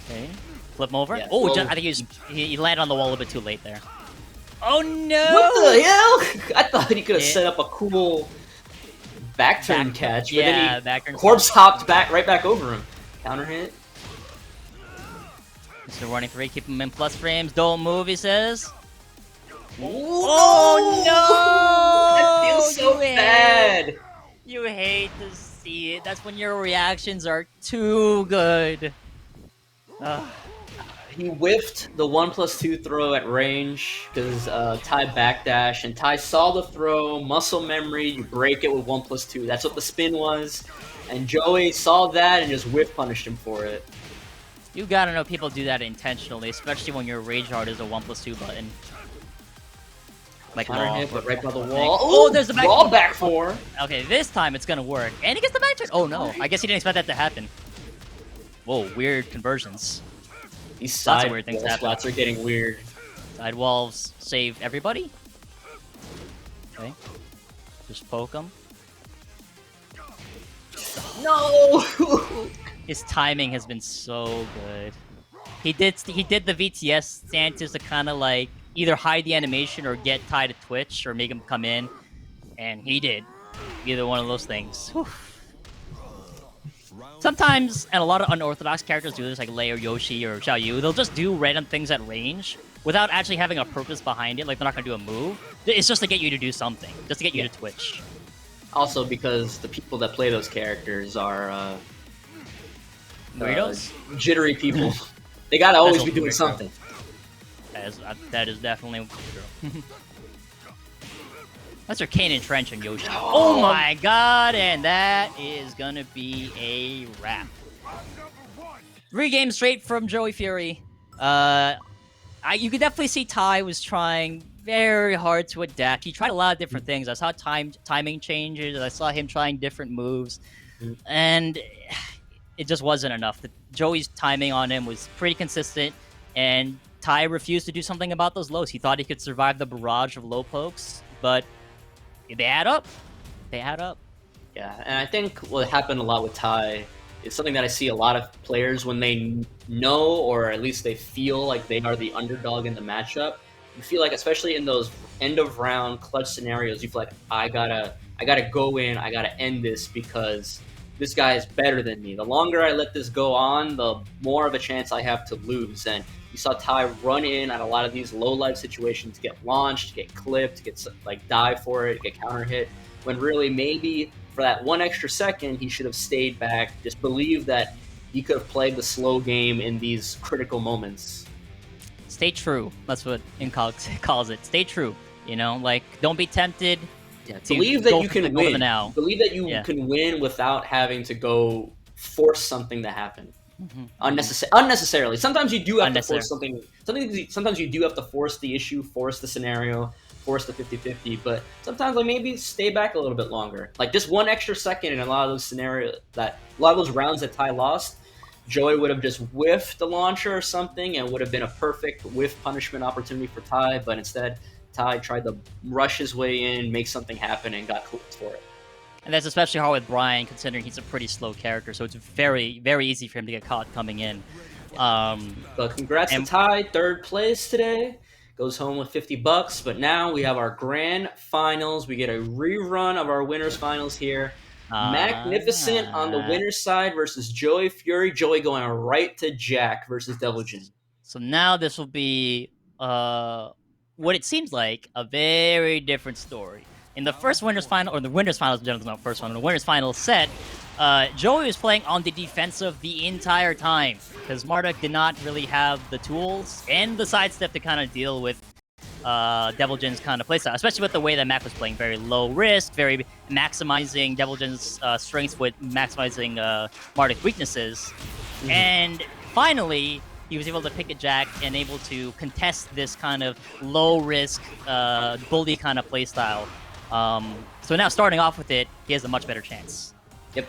Okay, flip him over. Yeah, Oh, well, I think he landed on the wall a bit too late there. Oh no! What the hell? I thought he could have set up a cool back turn catch, but then he corpse hopped right back over him. Counter hit. Mr. Running 3, keep him in plus frames. Don't move, he says. Oh no! That feels so bad. You hate to see it. That's when your reactions are too good. He whiffed the 1+2 throw at range because Ty backdash, and Ty saw the throw, muscle memory, you break it with 1+2. That's what the spin was. And Joey saw that and just whiff punished him for it. You gotta know people do that intentionally, especially when your rage hard is a 1+2 button. Like Counter hit, but right by the Like, wall. oh, there's the back. Wall back 4. Okay, this time it's gonna work. And he gets the back turn. Oh no, I guess he didn't expect that to happen. Whoa, weird conversions. These Lots side of weird things wall happen. splats are getting weird. Side walls save everybody. Okay. Just poke him. No! His timing has been so good. He did the VTS stance to kind of like either hide the animation or get Ty to twitch or make him come in, and he did. Either one of those things. Whew. Sometimes, and a lot of unorthodox characters do this, like Lei or Yoshi or Xiao Yu, they'll just do random things at range without actually having a purpose behind it, like they're not going to do a move. It's just to get you to do something, just to get you to twitch. Also because the people that play those characters are Weirdos? Jittery people. They gotta always be doing weird, something. That is definitely true. That's your Kanan Trench on Yoshi. Oh my god, and that is gonna be a wrap. 3 games straight from Joey Fury. You could definitely see Ty was trying very hard to adapt. He tried a lot of different things. I saw timing changes. I saw him trying different moves, and it just wasn't enough. Joey's timing on him was pretty consistent, and Ty refused to do something about those lows. He thought he could survive the barrage of low pokes, but they add up. They add up. Yeah, and I think what happened a lot with Ty is something that I see a lot of players when they know, or at least they feel like they are the underdog in the matchup. You feel like, especially in those end of round clutch scenarios, you feel like I gotta go in, I gotta end this because this guy is better than me. The longer I let this go on, the more of a chance I have to lose. And you saw Ty run in at a lot of these low life situations, get launched, get clipped, get like die for it, get counter hit. When really maybe for that 1 extra second, he should have stayed back. Just believe that he could have played the slow game in these critical moments. Stay true. That's what Incogs calls it. Stay true. You know, like don't be tempted. Yeah, believe that you can win. Now. Believe that you can win without having to go force something to happen. Unnecessarily. Sometimes you do have to force something. Sometimes you do have to force the issue, force the scenario, force the 50-50. But sometimes, like, maybe stay back a little bit longer. Like just 1 extra second in a lot of those scenarios, a lot of those rounds that Ty lost, Joey would have just whiffed the launcher or something, and would have been a perfect whiff punishment opportunity for Ty. But instead, Ty tried to rush his way in, make something happen, and got clipped for it. And that's especially hard with Brian, considering he's a pretty slow character, so it's very, very easy for him to get caught coming in. But congrats to Ty, 3rd place today. Goes home with $50, but now we have our grand finals. We get a rerun of our winners finals here. Magnificent on the winner's side versus Joey Fury. Joey going right to Jack versus Devil Jin. So now this will be what it seems like a very different story. In the first winners final, or the winners finals, not the first one, the winners final set, Joey was playing on the defensive the entire time because Marduk did not really have the tools and the sidestep to kind of deal with Devil Jin's kind of playstyle, especially with the way that Mac was playing. Very low risk, very maximizing Devil Jin's strengths with maximizing Marduk's weaknesses. And finally, he was able to pick a Jack and able to contest this kind of low risk, bully kind of playstyle. So now starting off with it, he has a much better chance. Yep.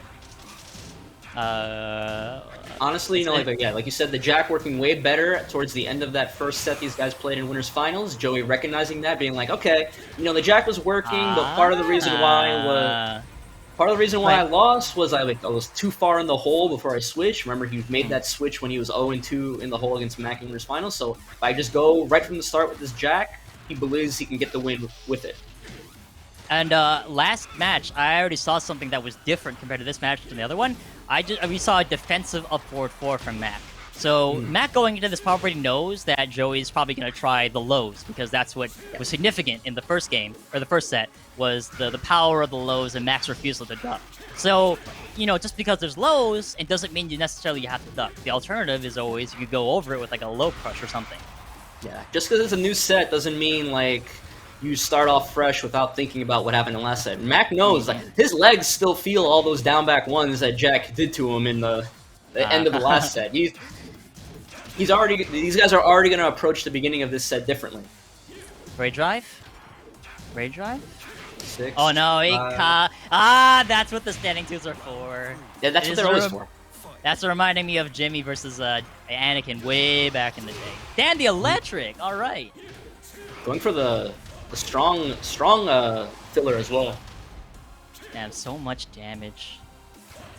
Honestly, you know, like you said, the Jack working way better towards the end of that first set these guys played in winners finals. Joey recognizing that, being like, okay, you know, the Jack was working, but part of the reason why I lost was I was too far in the hole before I switched. Remember, he made that switch when he was 0-2 in the hole against Mac in winners finals. So if I just go right from the start with this Jack, he believes he can get the win with it. And last match, I already saw something that was different compared to this match than the other one. We saw a defensive up forward 4 from Mac. So Mac going into this probably knows that Joey's probably going to try the lows because that's what was significant in the first game, or the first set, was the power of the lows and Mac's refusal to duck. So, you know, just because there's lows, it doesn't mean you necessarily have to duck. The alternative is always you could go over it with like a low crush or something. Yeah, just because it's a new set doesn't mean like you start off fresh without thinking about what happened in the last set. Mac knows, like, his legs still feel all those down back ones that Jack did to him in the end of the last set. These guys are already going to approach the beginning of this set differently. Raid drive? Raid drive? 6. Oh no, that's what the standing twos are for. Yeah, that's what they're always for. That's reminding me of Jimmy versus Anakin way back in the day. Damn, the electric! Alright. Going for the strong filler as well. Damn, so much damage.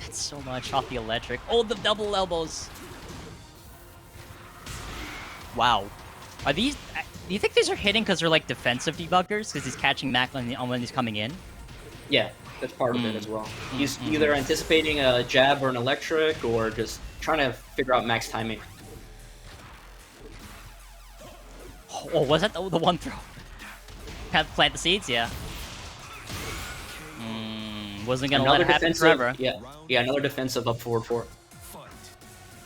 That's so much off the electric. Oh, the double elbows. Wow. Are these... Do you think these are hitting because they're like defensive debuggers? Because he's catching Mac on when he's coming in? Yeah, that's part of it as well. He's either anticipating a jab or an electric, or just trying to figure out Mac's timing. Oh, was that the one throw? Have to plant the seeds, yeah. Wasn't gonna let it happen forever. Yeah, another defensive up forward 4.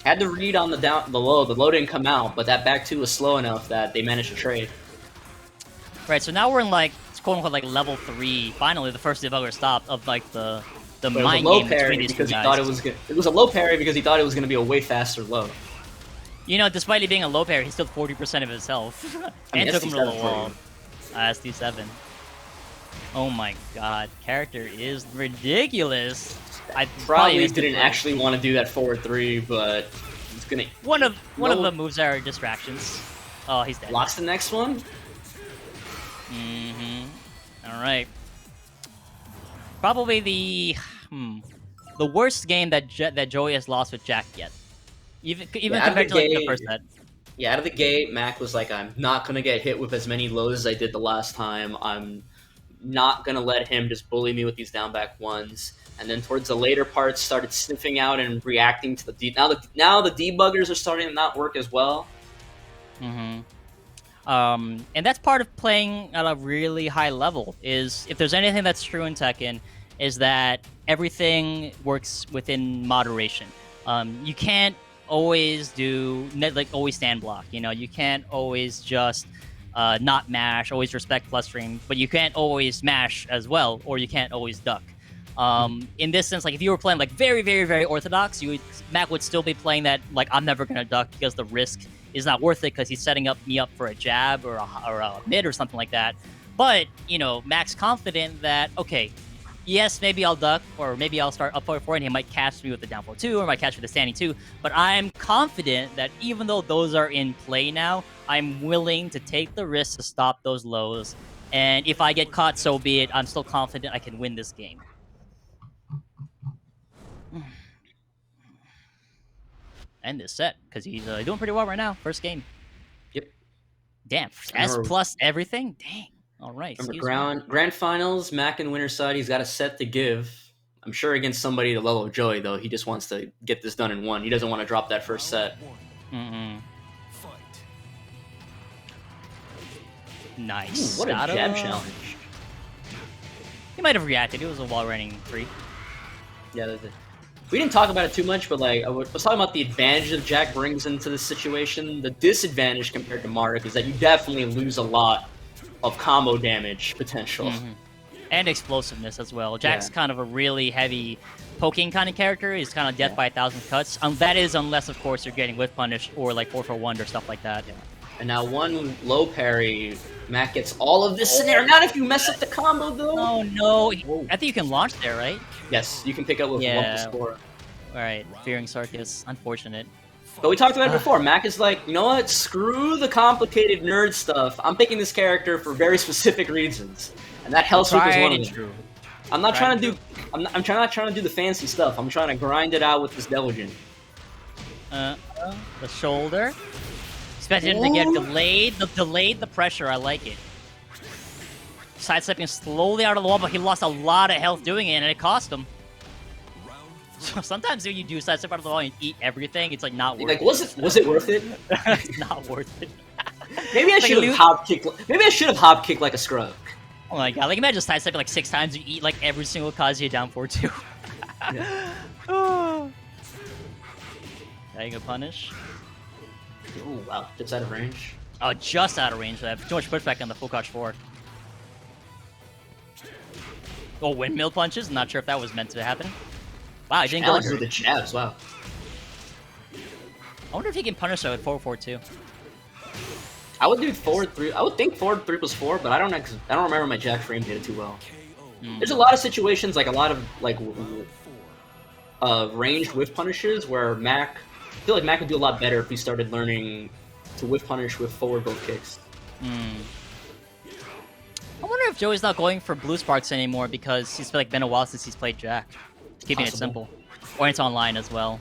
Had to read on the low. The low didn't come out, but that back 2 was slow enough that they managed to trade. Right, so now we're in like quote unquote like level 3. Finally, the first debugger stopped of like the But it was a mind low game between parry these two because he guys. thought it was good. It was a low parry because he thought it was going to be a way faster low. You know, despite it being a low parry, he still 40% of his health. And took him to the wall. SD7. Oh my god, character is ridiculous. I Probably didn't actually want to do that forward 3, but he's gonna. One of the moves are distractions. Oh, he's dead. Locks the next one. All right. Probably the worst game that Joey has lost with Jack yet. Even compared to like the first set. Yeah, out of the gate, Mac was like, I'm not going to get hit with as many lows as I did the last time. I'm not going to let him just bully me with these down back ones. And then towards the later parts, started sniffing out and reacting to the now the debuggers are starting to not work as well. And that's part of playing at a really high level. Is if there's anything that's true in Tekken, is that everything works within moderation. You can't always always stand block. You know, you can't always just not mash, always respect clustering, but you can't always mash as well, or you can't always duck. In this sense, like if you were playing like very, very, very orthodox, Mac would still be playing that like I'm never gonna duck because the risk is not worth it because he's setting me up for a jab or a mid or something like that. But you know, Mac's confident that okay, yes, maybe I'll duck or maybe I'll start up forward and he might catch me with the down 4-2 or might catch me with the standing 2. But I'm confident that even though those are in play now, I'm willing to take the risk to stop those lows. And if I get caught, so be it. I'm still confident I can win this game. End this set because he's doing pretty well right now. First game. Yep. Damn. S plus everything. Dang. All right. Remember grand finals, Mac and winner side. He's got a set to give. I'm sure against somebody the level of Joey though. He just wants to get this done in one. He doesn't want to drop that first set. Nice. Ooh, what a jab challenge. He might have reacted. It was a wall running 3. Yeah. We didn't talk about it too much, but like I was talking about the advantage that Jack brings into this situation. The disadvantage compared to Marek is that you definitely lose a lot of combo damage potential. And explosiveness as well. Jack's kind of a really heavy poking kind of character. He's kind of death by 1,000 cuts. That is unless, of course, you're getting whiff punish or like 4-for-1 or stuff like that. And now one low parry, Mac gets all of this scenario. Not if you mess up the combo, though. Oh, no. I think you can launch there, right? Yes, you can pick up with 1+4. All right, Fearing Circus. Unfortunate. But we talked about it before. Mac is like, you know what? Screw the complicated nerd stuff. I'm picking this character for very specific reasons, and that Hellsweep is one of them. I'm not trying to do. I'm not trying to do the fancy stuff. I'm trying to grind it out with this Devil Jin. The shoulder. Expected him to get delayed. Delayed the pressure. I like it. Sidestepping slowly out of the wall, but he lost a lot of health doing it, and it cost him. So sometimes when you do sidestep out of the wall and eat everything, it's like not worth it. Was it worth it? It's not worth it. Maybe I should have hop kicked. Maybe I should have hop kicked like a scrub. Oh my god! Like imagine sidestepping like 6 times, you eat like every single Kazuya down 4-2. Getting a punish. Oh wow, just out of range. Oh, just out of range. I have too much pushback on the full crouch 4. Oh, windmill punches. I'm not sure if that was meant to happen. Wow, he didn't go under the jabs. Wow. I wonder if he can punish that with 4-4-2. I would do forward 3. I would think forward 3+4, but I don't remember my Jack frame did it too well. There's a lot of situations, like a lot of like ranged whiff punishes where I feel like Mac would do a lot better if he started learning to whiff punish with forward both kicks. I wonder if Joey's not going for blue sparks anymore because it's been a while since he's played Jack. Keeping it simple. Or it's online as well.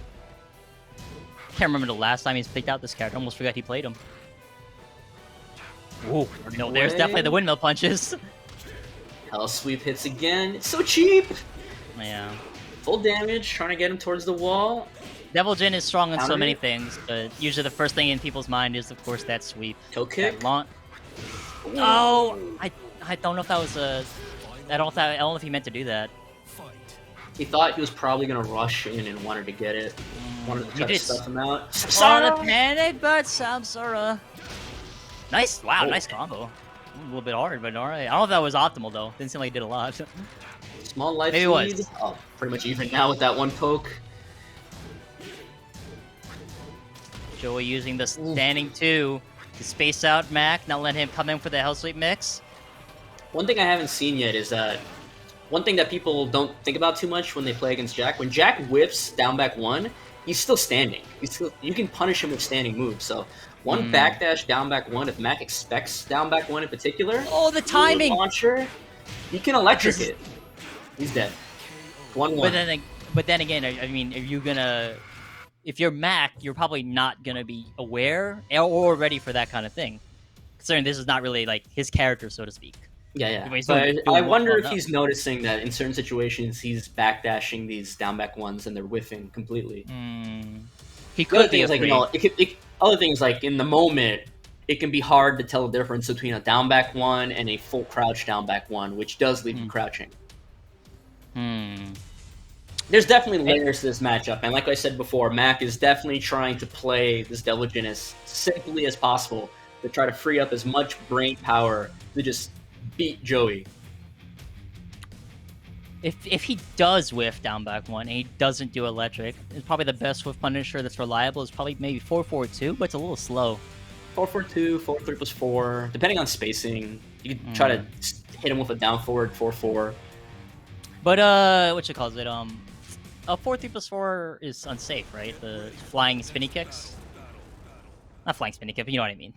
Can't remember the last time he's picked out this character. Almost forgot he played him. Ooh, no, there's definitely the windmill punches. Hellsweep hits again. It's so cheap! Yeah. Full damage, trying to get him towards the wall. Devil Jin is strong in so many things, but usually the first thing in people's mind is, of course, that sweep. Kill kick? Oh! I don't know if that was a... I don't know if he meant to do that. He thought he was probably going to rush in and wanted to get it. Wanted to try to stuff him out. On a panic, but Samsara. Nice. Wow, nice combo. A little bit hard, but alright. I don't know if that was optimal though. Didn't seem like it did a lot. Small life Maybe it lead. was. Oh, pretty much even now with that one poke. Joey using the standing 2 to space out Mac, not let him come in for the Hell Sweep mix. One thing I haven't seen yet is that one thing that people don't think about too much when they play against Jack. When Jack whips down back 1, he's still standing. You can punish him with standing moves. So one backdash down back 1, if Mac expects down back 1 in particular, Oh, the timing! Launcher, you can electric it. He's dead. 1-1. But then again, I mean, if you're Mac, you're probably not gonna be aware or ready for that kind of thing. Considering this is not really like his character, so to speak. Yeah. I mean, But I wonder if he's noticing that in certain situations he's backdashing these down back 1s and they're whiffing completely. He The other could thing be is like, other things like in the moment, it can be hard to tell the difference between a down back 1 and a full crouch down back 1, which does leave you crouching. There's definitely layers to this matchup, and like I said before, Mac is definitely trying to play this Devil Jin as simply as possible to try to free up as much brain power to just beat Joey. If he does whiff down back 1 and he doesn't do electric, it's probably the best whiff punisher that's reliable is probably maybe 4-4-2, but it's a little slow. 4-4-2, 4-3+4, depending on spacing. You can try to hit him with a down forward 4-4. But what you calls it? A 4-3+4 is unsafe, right? The flying spinny kicks. Not flying spinny kick, but you know what I mean.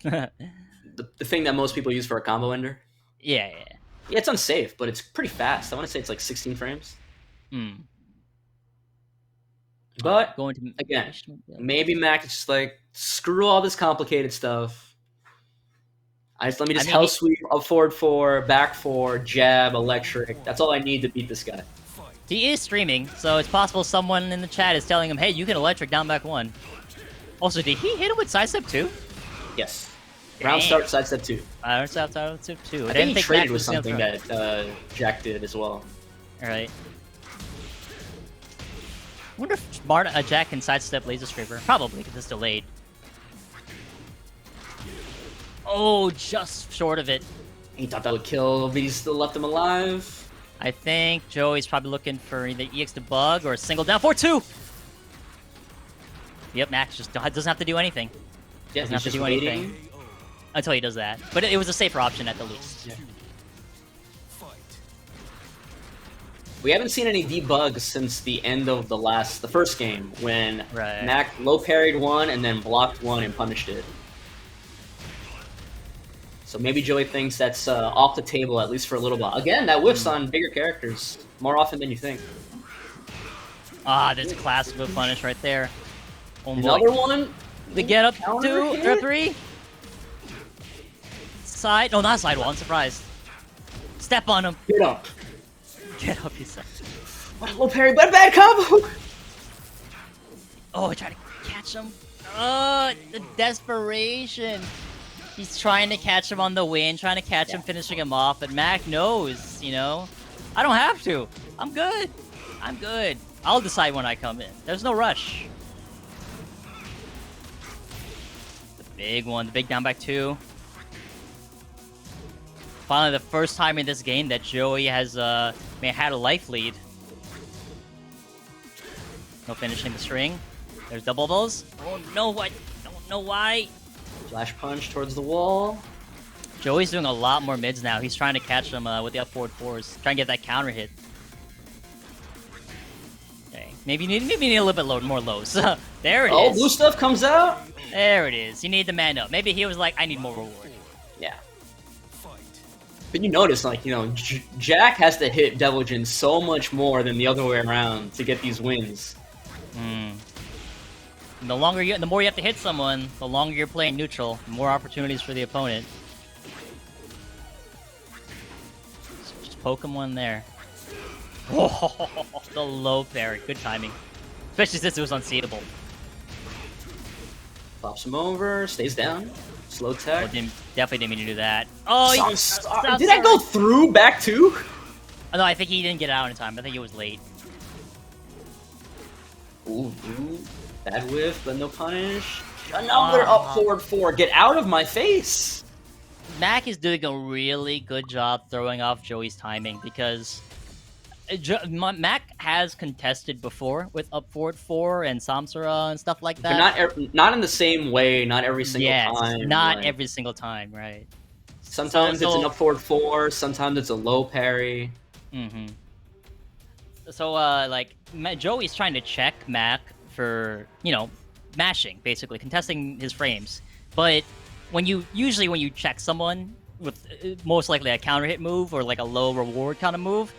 The thing that most people use for a combo ender. Yeah. Yeah, it's unsafe, but it's pretty fast. I want to say it's like 16 frames. But Going to again, maybe Mac is just like, screw all this complicated stuff. Let me just hell sweep, up forward 4, back 4, jab, electric. That's all I need to beat this guy. He is streaming, so it's possible someone in the chat is telling him, hey, you can electric down back 1. Also, did he hit him with sidestep 2? Yes. Round start, sidestep 2. Round start, sidestep 2. I think he traded with something that Jack did as well. Alright. I wonder if Jack can sidestep Laser Scraper. Probably, because it's delayed. Oh, just short of it. He thought that would kill, but he still left him alive. I think Joey's probably looking for either EX debug or a single down 4-2. Yep, Max just doesn't have to do anything. Yeah, doesn't have to do anything until he does that. But it was a safer option at the least. Yeah. We haven't seen any debugs since the end of the first game when Mac low parried 1 and then blocked 1 and punished it. So maybe Joey thinks that's off the table, at least for a little while. Again, that whiffs on bigger characters more often than you think. Ah, that's a classic whiff punish right there. Oh, another one? The get up 2, 3. Side, no, not sidewall, I'm surprised. Step on him. Get up. Get up, he said. Low parry, but bad combo! Oh, I tried to catch him. Oh, the desperation. He's trying to catch him on the win, trying to catch him, finishing him off, but Mac knows, you know? I don't have to. I'm good. I'm good. I'll decide when I come in. There's no rush. The big one, the big down back 2. Finally, the first time in this game that Joey has had a life lead. No finishing the string. There's double balls. Oh no, I don't know why. Flash punch towards the wall. Joey's doing a lot more mids now. He's trying to catch them with the up forward 4s. Trying to get that counter hit. Okay, maybe you need a little bit more lows. There it is. Oh, blue stuff comes out. There it is. You need the man up. Maybe he was like, I need more reward. Yeah. But you notice, like, you know, Jack has to hit Devil Jin so much more than the other way around to get these wins. And the more you have to hit someone, the longer you're playing neutral, the more opportunities for the opponent. So just poke him one there. Oh, the low parry. Good timing. Especially since it was unseeable. Pops him over, stays down. Slow tech. Oh, definitely didn't mean to do that. Oh, did that go through back 2? Oh, no, I think he didn't get out in time. I think it was late. Ooh. Bad whiff, but no punish. Another up forward 4. Get out of my face. Mac is doing a really good job throwing off Joey's timing because Mac has contested before with up forward 4 and Samsara and stuff like But that. not in the same way, not every single Yes, time. not Like, every single time, right? sometimes it's an up forward 4, sometimes it's a low parry. Mm-hmm. So, like, Joey's trying to check Mac for, mashing, basically, contesting his frames. But when you check someone with most likely a counter hit move or like a low reward kind of move,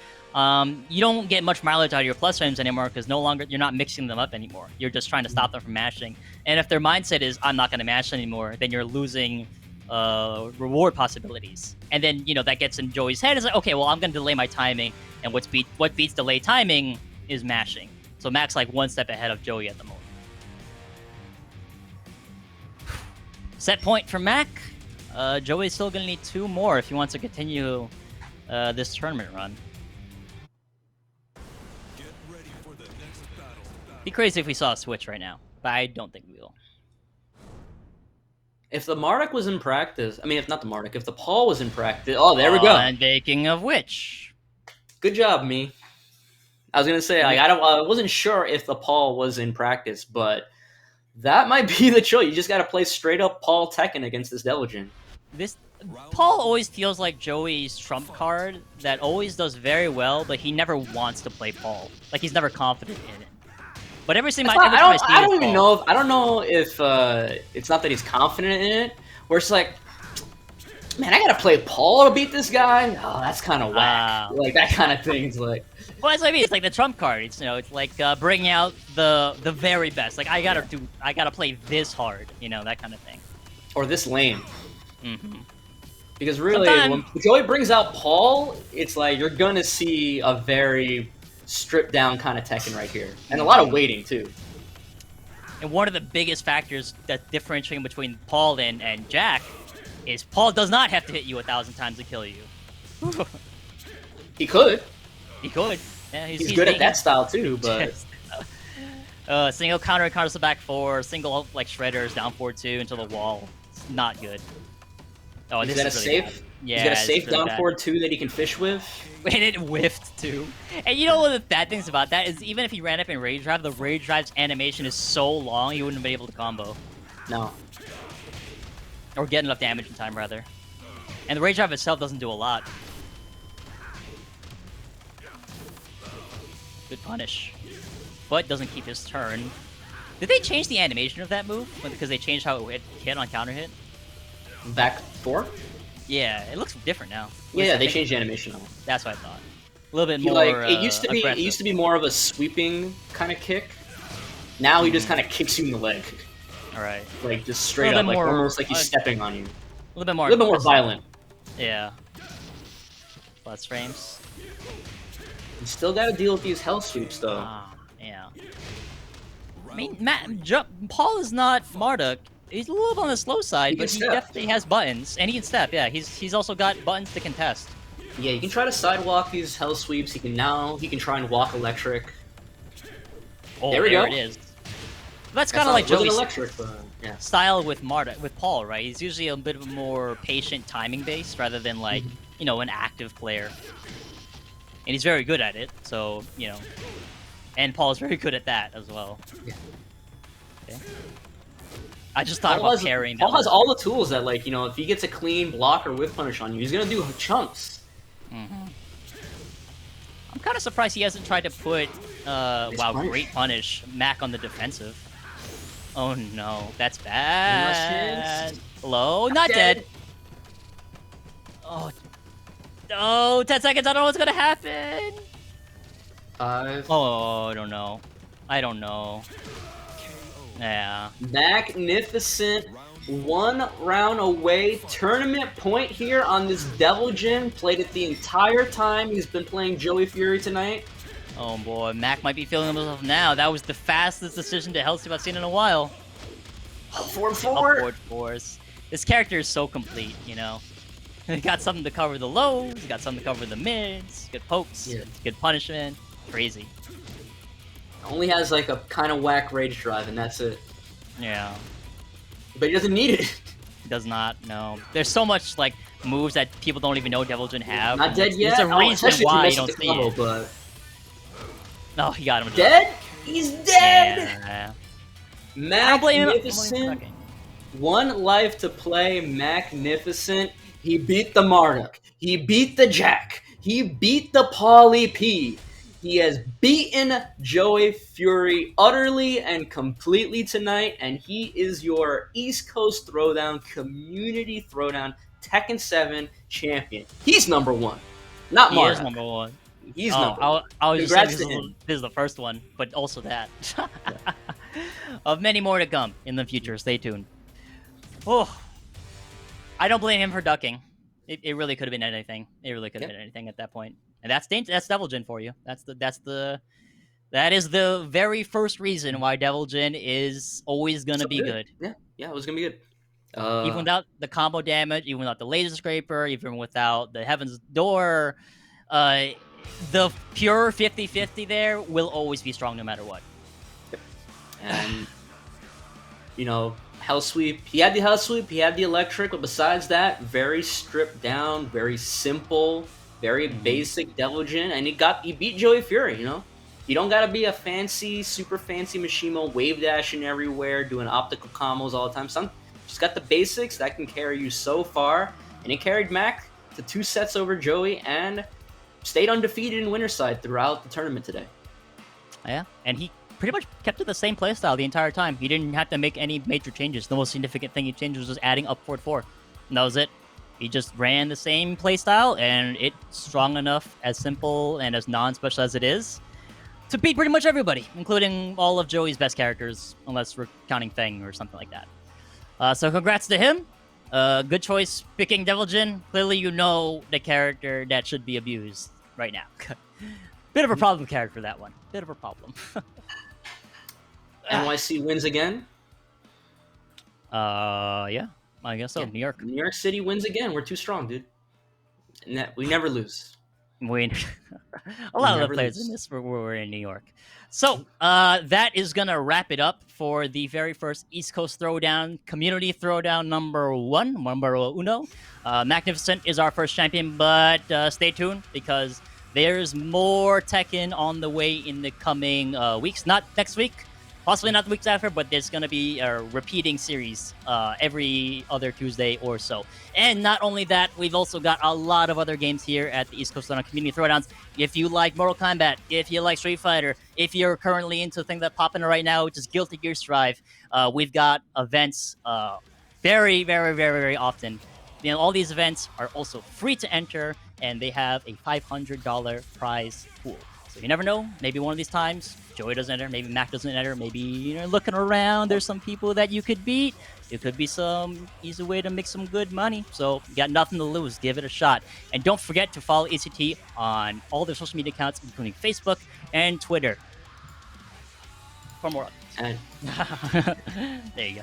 you don't get much mileage out of your plus frames anymore because you're not mixing them up anymore. You're just trying to stop them from mashing. And if their mindset is, I'm not going to mash anymore, then you're losing reward possibilities. And then, that gets in Joey's head. It's like, okay, well, I'm going to delay my timing. And what beats delay timing is mashing. So Mac's like one step ahead of Joey at the moment. Set point for Mac. Joey's still going to need 2 more if he wants to continue this tournament run. Get ready for the next battle. Be crazy if we saw a switch right now, but I don't think we will. If the Marduk was in practice, if not the Marduk, if the Paul was in practice, oh, there we go. And speaking of which, good job, me. I was gonna say, like, I wasn't sure if the Paul was in practice, but that might be the choice. You just gotta play straight up Paul Tekken against this Devilgen. Paul always feels like Joey's trump card that always does very well, but he never wants to play Paul. Like, he's never confident in it. But I don't know if it's not that he's confident in it, or it's like, man, I gotta play Paul to beat this guy. Oh, that's kind of whack. Like that kind of thing. It's like, well, that's what I mean. It's like the trump card. It's it's like bringing out the very best. Like I gotta play this hard. That kind of thing. Or this lane. Mm-hmm. Because really, when Joey brings out Paul, it's like you're gonna see a very stripped down kind of Tekken right here, and a lot of waiting too. And one of the biggest factors that differentiating between Paul and Jack is Paul does not have to hit you 1,000 times to kill you. He could. He could. Yeah, he's good at that style too, but single counter and counters the back 4, single like shredders down 4-2 into the wall. It's not good. Oh, he's this got is a really safe. bad. Yeah, he's got a safe really down forward 2 that he can fish with. And it whiffed too. And you know one of the bad things about that is even if he ran up in Rage Drive, the Rage Drive's animation is so long he wouldn't have been able to combo. No. Or get enough damage in time, rather. And the Rage Drive itself doesn't do a lot. Good punish. But doesn't keep his turn. Did they change the animation of that move? Because they changed how it hit on counter hit? Back 4? Yeah, it looks different now. Yeah, they changed the animation on it. That's what I thought. A little bit more it used to be more of a sweeping kind of kick. Now he just kind of kicks you in the leg. Alright. Like just straight up, like almost like he's stepping on you. A little bit more violent. Yeah. Plus frames. You still gotta deal with these hell sweeps though. Yeah. I mean, Paul is not Marduk. He's a little bit on the slow side, but he definitely has buttons, and he can step. Yeah, he's also got buttons to contest. Yeah, you can try to sidewalk these hell sweeps. He can try and walk electric. Oh, there we go. It is. That's kind of like Joey's style with Paul, right? He's usually a bit of a more patient timing based rather than like an active player, and he's very good at it. So and Paul's very good at that as well. Yeah. Okay. I just thought about parrying. Paul has all the tools that, like, if he gets a clean block or whiff punish on you, he's gonna do chunks. I'm kind of surprised he hasn't tried to put, great punish, Mac on the defensive. Oh no, that's bad. Hello? Not dead. Oh. No, 10 seconds, I don't know what's gonna happen. 5. Oh, I don't know. Yeah. Magnificent. 1 round away. Tournament point here on this Devilgen. Played it the entire time he's been playing Joey Fury tonight. Oh boy, Mac might be feeling himself now. That was the fastest decision to Hellsweep I've seen in a while. Forward. Upward force. This character is so complete, He got something to cover the lows, he got something to cover the mids, good pokes, good punishment. Crazy. Only has like a kind of whack rage drive, and that's it. Yeah. But he doesn't need it. Does not. No. There's so much like moves that people don't even know Devil Jin have. Not dead yet. There's a reason especially if why you you mess don't with the see combo, it. but No, he got him. dead. He's dead. Yeah. I don't blame him. Magnificent. 1 life to play. Magnificent. He beat the Marduk. He beat the Jack. He beat the Pauly P. He has beaten Joey Fury utterly and completely tonight, and he is your East Coast Throwdown Community Throwdown Tekken 7 champion. He's number 1, not He Marduk. is number 1. He's number 1. I was just Congrats saying to him. this is the first one, but also that. Of many more to come in the future. Stay tuned. Oh, I don't blame him for ducking. It really could have been anything. It really could have been anything at that point. And that's Devil Jin for you. That is the very first reason why Devil Jin is always gonna be good. Yeah, it was gonna be good. Even without the combo damage, even without the laser scraper, even without the Heaven's Door, the pure 50-50 there will always be strong no matter what. And Hell Sweep. He had the Hell Sweep, he had the Electric, but besides that, very stripped down, very simple, very basic Devil Jin, and he beat Joey Fury. You don't gotta be a super fancy Mishima wave dashing everywhere, doing optical combos all the time. Some just got the basics that can carry you so far, and it carried Mac to 2 sets over Joey and stayed undefeated in Winterside throughout the tournament today. Yeah, and he pretty much kept it the same playstyle the entire time. He didn't have to make any major changes. The most significant thing he changed was just adding up forward 4. And that was it. He just ran the same playstyle, and it's strong enough, as simple and as non-special as it is, to beat pretty much everybody, including all of Joey's best characters, unless we're counting Feng or something like that. So congrats to him. Good choice picking Devil Jin. Clearly you know the character that should be abused right now. Bit of a problem character, that one. Bit of a problem. NYC wins again. Yeah, I guess so. Yeah. New York. New York City wins again. We're too strong, dude. We never lose. A lot of the players in this were in New York. So that is gonna wrap it up for the very first East Coast Throwdown, Community Throwdown number uno. Magnificent is our first champion, but stay tuned because there's more Tekken on the way in the coming weeks. Not next week, possibly not the weeks after, but there's going to be a repeating series every other Tuesday or so. And not only that, we've also got a lot of other games here at the East Coast Community Throwdowns. If you like Mortal Kombat, if you like Street Fighter, if you're currently into a thing that's popping right now, which is Guilty Gear Strive, we've got events very, very, very, very often. All these events are also free to enter, and they have a $500 prize pool. So you never know. Maybe one of these times, Joey doesn't enter. Maybe Mac doesn't enter. Maybe you're looking around. There's some people that you could beat. It could be some easy way to make some good money. So you got nothing to lose. Give it a shot. And don't forget to follow ECT on all their social media accounts, including Facebook and Twitter. For more. And there you go.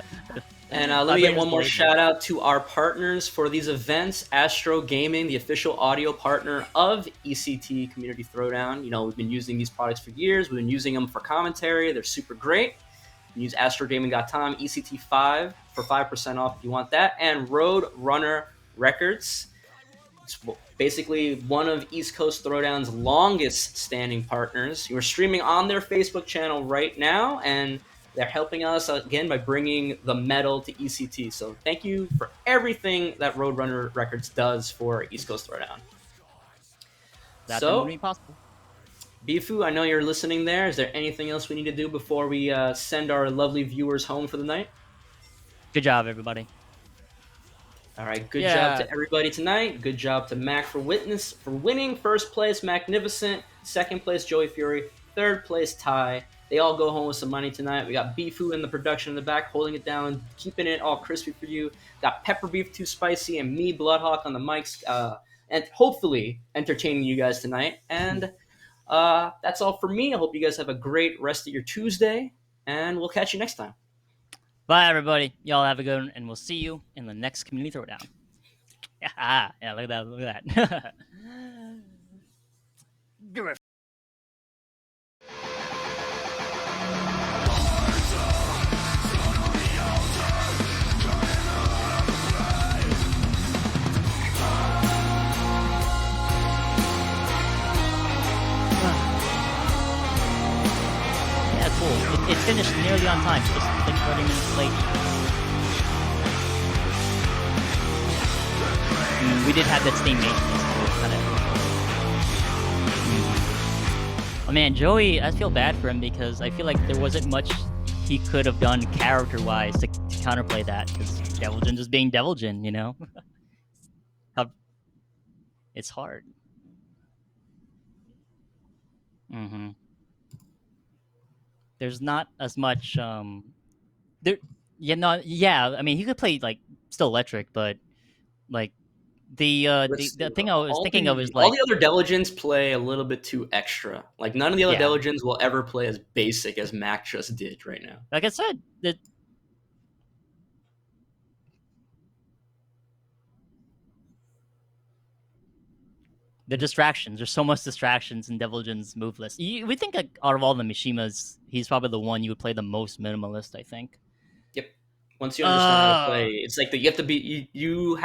And let me get one more shout out to our partners for these events. Astro Gaming, the official audio partner of ECT Community Throwdown. We've been using these products for years. We've been using them for commentary. They're super great. Use astrogaming.com, ECT5 for 5% off if you want that. And Road Runner Records. It's basically one of East Coast Throwdown's longest standing partners. You're streaming on their Facebook channel right now, and they're helping us again by bringing the metal to ECT. So thank you for everything that Roadrunner Records does for East Coast Throwdown. That wouldn't be possible. Bifu, I know you're listening there. Is there anything else we need to do before we send our lovely viewers home for the night? Good job, everybody. All right, good job to everybody tonight. Good job to Mac for winning first place, Magnificent. Second place, Joey Fury. Third place, Ty. They all go home with some money tonight. We got Bifu in the production in the back, holding it down, keeping it all crispy for you. Got Pepper Beef Too Spicy and me, Bloodhawk, on the mics, and hopefully entertaining you guys tonight. And that's all for me. I hope you guys have a great rest of your Tuesday, and we'll catch you next time. Bye, everybody. Y'all have a good one, and we'll see you in the next Community Throwdown. Yeah, look at that. it finished nearly on time, just like 30 minutes late. We did have that Steam maintenance too, kind of. Oh man, Joey, I feel bad for him because I feel like there wasn't much he could have done character-wise to counterplay that, because Deviljin just being Deviljin, you know? It's hard. Mm-hmm. There's not as much there I mean he could play like still electric, but like the thing I was thinking of is all like, the other Deviljins play a little bit too extra. Like none of the other yeah, Deviljins will ever play as basic as Mac just did right now. like I said, the distractions. There's so much distractions in Deviljin's move list. We think like, out of all the Mishimas, he's probably the one you would play the most minimalist, I think. Yep. Once you understand how to play, it's like you have to be you